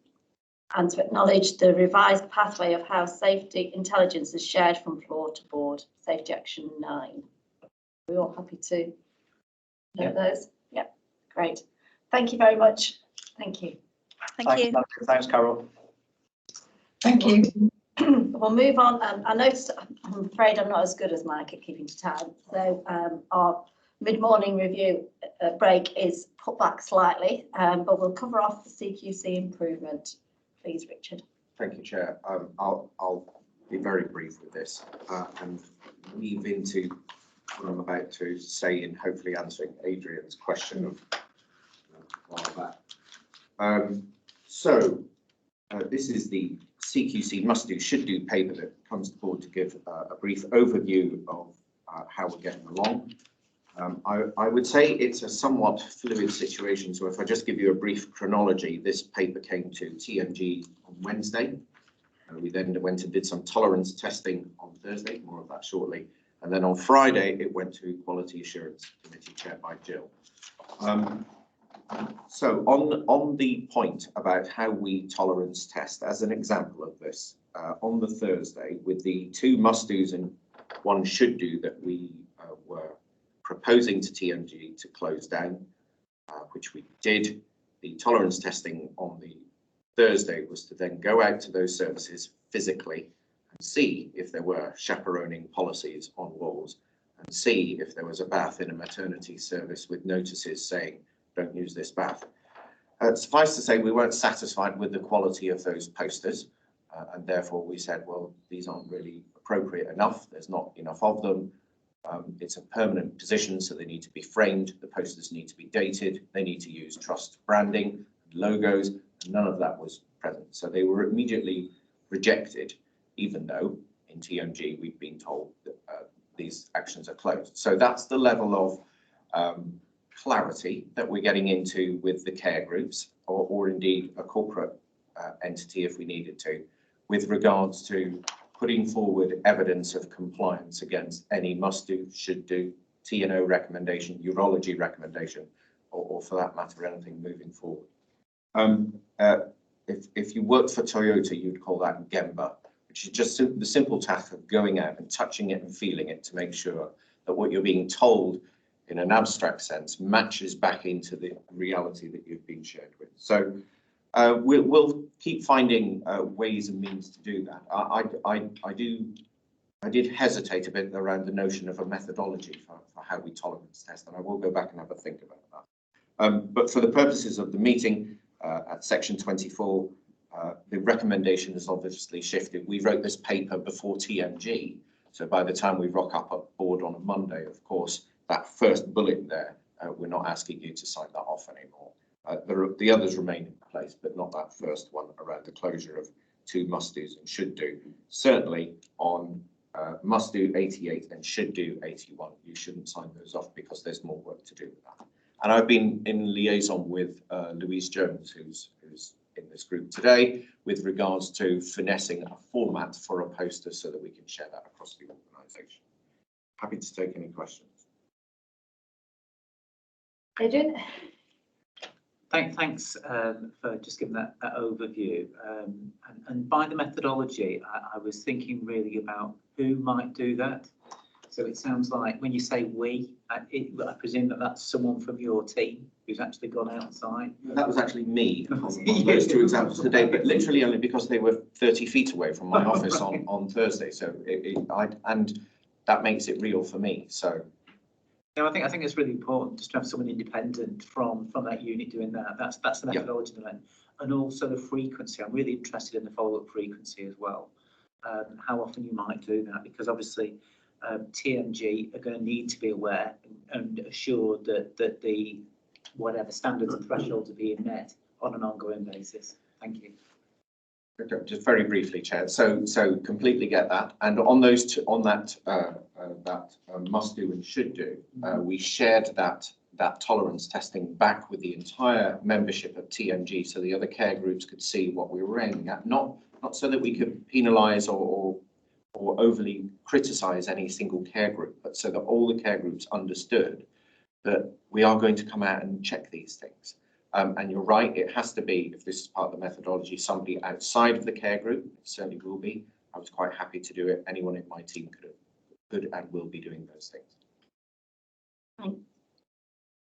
And to acknowledge the revised pathway of how safety intelligence is shared from floor to board, Safety Action 9. We're all happy to note those? Yep, great. Thank you very much. Thank you. Thanks, thanks, Carol. Thank you. We'll move on. I noticed, I'm afraid I'm not as good as Mike at keeping to time. So our mid-morning review break is put back slightly, but we'll cover off the CQC improvement. Please, Richard. Thank you, Chair. I'll be very brief with this and weave into what I'm about to say in hopefully answering Adrian's question of a while back. This is the CQC must do, should do paper that comes to the board to give a brief overview of how we're getting along. I would say it's a somewhat fluid situation. So if I just give you a brief chronology, this paper came to TMG on Wednesday. We then went and did some tolerance testing on Thursday, more of that shortly. And then on Friday, it went to Quality Assurance Committee chaired by Jill. So on the point about how we tolerance test, as an example of this, on the Thursday, with the 2 must-dos and 1 should-do that we were proposing to TMG to close down, which we did, the tolerance testing on the Thursday was to then go out to those services physically and see if there were chaperoning policies on walls and see if there was a bath in a maternity service with notices saying, don't use this bath. Suffice to say, we weren't satisfied with the quality of those posters, and therefore we said, well, these aren't really appropriate enough. There's not enough of them. It's a permanent position, so they need to be framed. The posters need to be dated. They need to use trust branding, logos, and none of that was present. So they were immediately rejected, even though in TMG we'd been told that these actions are closed. So that's the level of clarity that we're getting into with the care groups, or indeed a corporate entity if we needed to, with regards to putting forward evidence of compliance against any must-do, should-do, T&O recommendation, urology recommendation, or for that matter, anything moving forward. If you worked for Toyota, you'd call that Gemba, which is just the simple task of going out and touching it and feeling it to make sure that what you're being told in an abstract sense matches back into the reality that you've been shared with. So we'll keep finding ways and means to do that. I did hesitate a bit around the notion of a methodology for how we tolerance test, and I will go back and have a think about that. But for the purposes of the meeting, at section 24, the recommendation has obviously shifted. We wrote this paper before TMG, so by the time we rock up at board on a Monday, of course, that first bullet there, we're not asking you to sign that off anymore. The others remain in place, but not that first one around the closure of 2 must-dos and should-do. Certainly on must-do 88 and should-do 81, you shouldn't sign those off because there's more work to do with that. And I've been in liaison with Louise Jones, who's in this group today, with regards to finessing a format for a poster so that we can share that across the organisation. Happy to take any questions. Adrian? Thanks for just giving that overview. And by the methodology, I was thinking really about who might do that. So it sounds like when you say we, I presume that that's someone from your team who's actually gone outside. That was actually me on those 2 examples today, but literally only because they were 30 feet away from my office on Thursday. So and that makes it real for me. So. No, I think it's really important just to have someone independent from that unit doing that. That's the methodology element, and also the frequency. I'm really interested in the follow-up frequency as well. How often you might do that, because obviously TMG are going to need to be aware and assured that the whatever standards and thresholds are being met on an ongoing basis. Thank you. Just very briefly, Chair. So completely get that. And on those two, on that must do and should do, we shared that tolerance testing back with the entire membership of TMG, so the other care groups could see what we were aiming at. Not so that we could penalise or overly criticise any single care group, but so that all the care groups understood that we are going to come out and check these things. And you're right, it has to be, if this is part of the methodology, somebody outside of the care group. It certainly will be. I was quite happy to do it. Anyone in my team could and will be doing those things.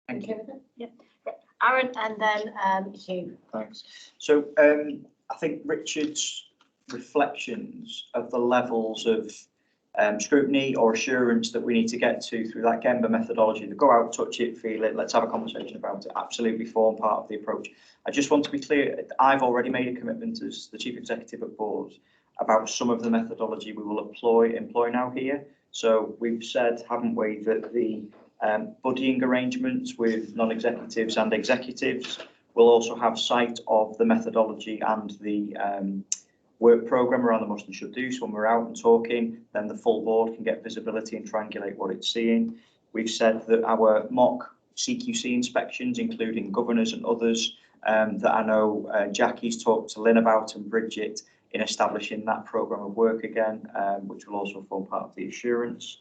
Thank you. Yeah. Aaron, and then Hugh. Thanks. So I think Richard's reflections of the levels of scrutiny or assurance that we need to get to through that Gemba methodology, to go out, touch it, feel it, let's have a conversation about it, absolutely form part of the approach. I just want to be clear, I've already made a commitment as the Chief Executive at Board about some of the methodology we will employ now here. So we've said, haven't we, that the buddying arrangements with non-executives and executives will also have sight of the methodology and the work programme around the must and should do. So when we're out and talking, then the full board can get visibility and triangulate what it's seeing. We've said that our mock CQC inspections, including governors and others, that I know Jackie's talked to Lynn about and Bridget in establishing that programme of work again, which will also form part of the assurance.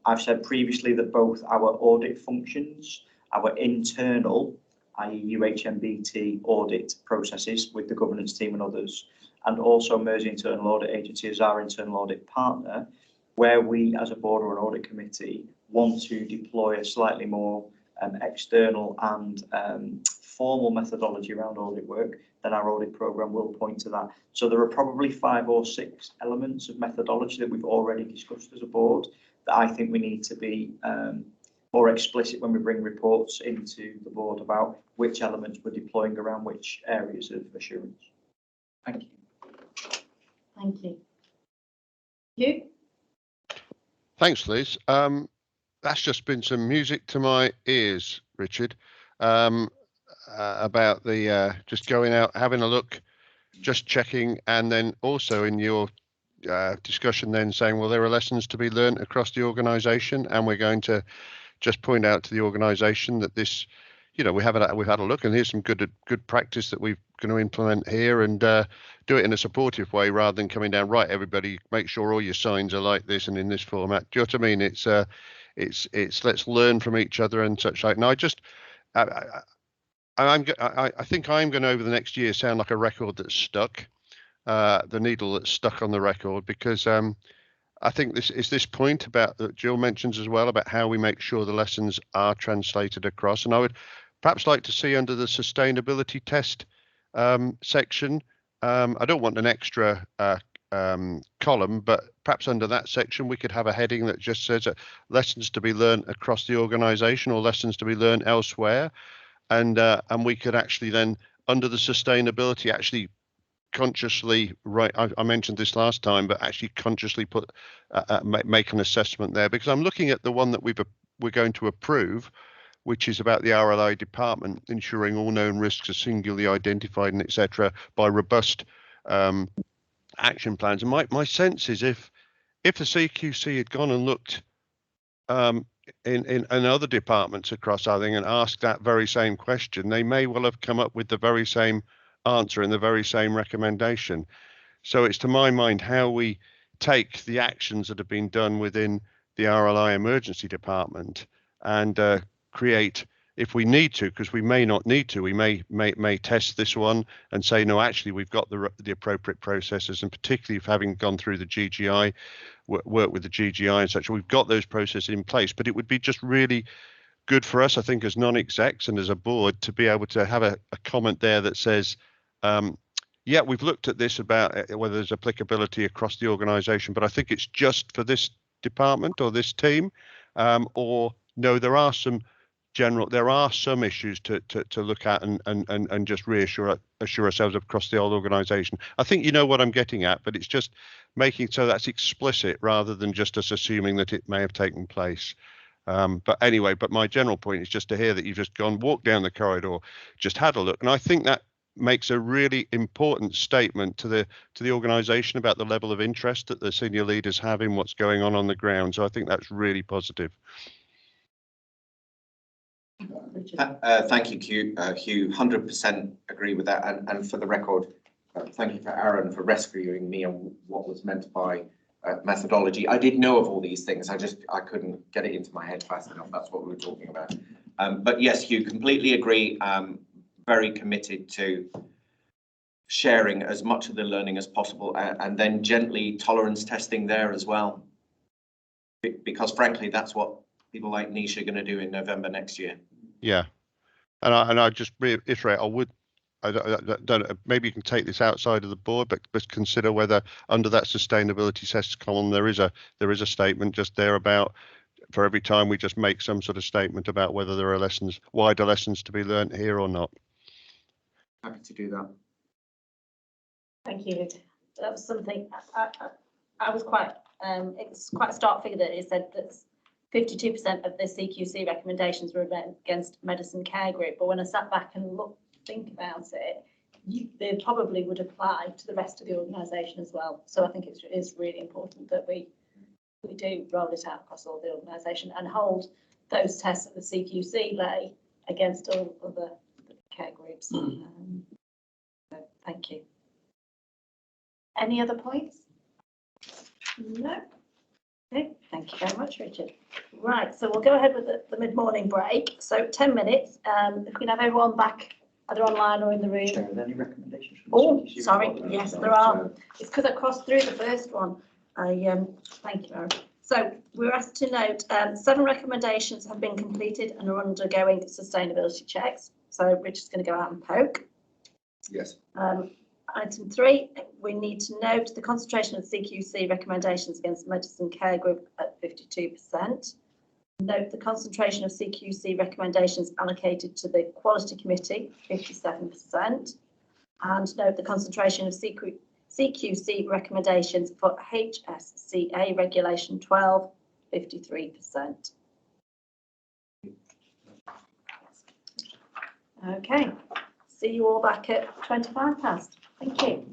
I've said previously that both our audit functions, our internal, i.e. UHMBT audit processes with the governance team and others, and also Mersey Internal Audit Agency as our internal audit partner, where we as a board or an audit committee want to deploy a slightly more external and formal methodology around audit work, then our audit programme will point to that. So there are probably 5 or 6 elements of methodology that we've already discussed as a board that I think we need to be more explicit when we bring reports into the board about which elements we're deploying around which areas of assurance. Thank you. Thank you. You? Thanks, Liz. That's just been some music to my ears, Richard, about the just going out, having a look, just checking, and then also in your discussion then saying, well, there are lessons to be learned across the organisation, and we're going to just point out to the organisation that this, you know, we've had a look, and here's some good practice that we're going to implement here, and do it in a supportive way rather than coming down, right, everybody, make sure all your signs are like this and in this format. Do you know what I mean? It's let's learn from each other and such like. Now, I think I'm going to, over the next year, sound like a record that's stuck, the needle that's stuck on the record, because I think this point about that Jill mentions as well about how we make sure the lessons are translated across. And I would perhaps like to see under the sustainability test section, I don't want an extra column, but perhaps under that section we could have a heading that just says lessons to be learned across the organisation or lessons to be learned elsewhere, and we could actually then under the sustainability actually consciously, right, I mentioned this last time, but actually consciously put make an assessment there, because I'm looking at the one that we're going to approve, which is about the RLI department ensuring all known risks are singularly identified and etc. by robust action plans. And my sense is if the CQC had gone and looked in other departments across our thing and asked that very same question, they may well have come up with the very same answer and the very same recommendation. So it's, to my mind, how we take the actions that have been done within the RLI emergency department and create, if we need to, because we may not need to, we may test this one and say, no, actually we've got the appropriate processes, and particularly if having gone through the GGI, work with the GGI and such, we've got those processes in place. But it would be just really good for us, I think, as non-execs and as a board, to be able to have a comment there that says, yeah, we've looked at this about whether there's applicability across the organisation, but I think it's just for this department or this team, or no, there are some issues to look at and just assure ourselves across the whole organisation. I think you know what I'm getting at, but it's just making so that's explicit rather than just us assuming that it may have taken place. But anyway, but my general point is just to hear that you've just walked down the corridor, just had a look, and I think that makes a really important statement to the organisation about the level of interest that the senior leaders have in what's going on the ground. So I think that's really positive. Thank you, Hugh. 100% agree with that. And for the record, thank you for Aaron for rescuing me on what was meant by methodology. I did know of all these things. I couldn't get it into my head fast enough. That's what we were talking about. But yes, Hugh, completely agree. Very committed to sharing as much of the learning as possible, and then gently tolerance testing there as well. Because frankly, that's what people like Nish are going to do in November next year. Yeah, and I just reiterate, I don't know, maybe you can take this outside of the board, but consider whether under that sustainability tests column there is a statement just there about, for every time we just make some sort of statement about whether there are wider lessons to be learned here or not. Happy to do that. Thank you. That was something I was quite It's quite a stark figure that it said that 52% of the CQC recommendations were against medicine care group. But when I sat back and think about it, they probably would apply to the rest of the organisation as well. So I think it is really important that we do roll it out across all the organisation and hold those tests that the CQC lay against all other care groups. So thank you. Any other points? No. Okay, thank you very much, Richard. Right, so we'll go ahead with the mid-morning break. So 10 minutes. If we can have everyone back either online or in the room. Chair, are there any recommendations? Oh, sorry. Yes, there are. It's because I crossed through the first one. Thank you, Aaron. So we're asked to note 7 recommendations have been completed and are undergoing sustainability checks. So Richard's going to go out and poke. Yes. Item 3, we need to note the concentration of CQC recommendations against medicine care group at 52%. Note the concentration of CQC recommendations allocated to the quality committee, 57%. And note the concentration of CQC recommendations for HSCA regulation 12, 53%. Okay, see you all back at 25 past. Thank you.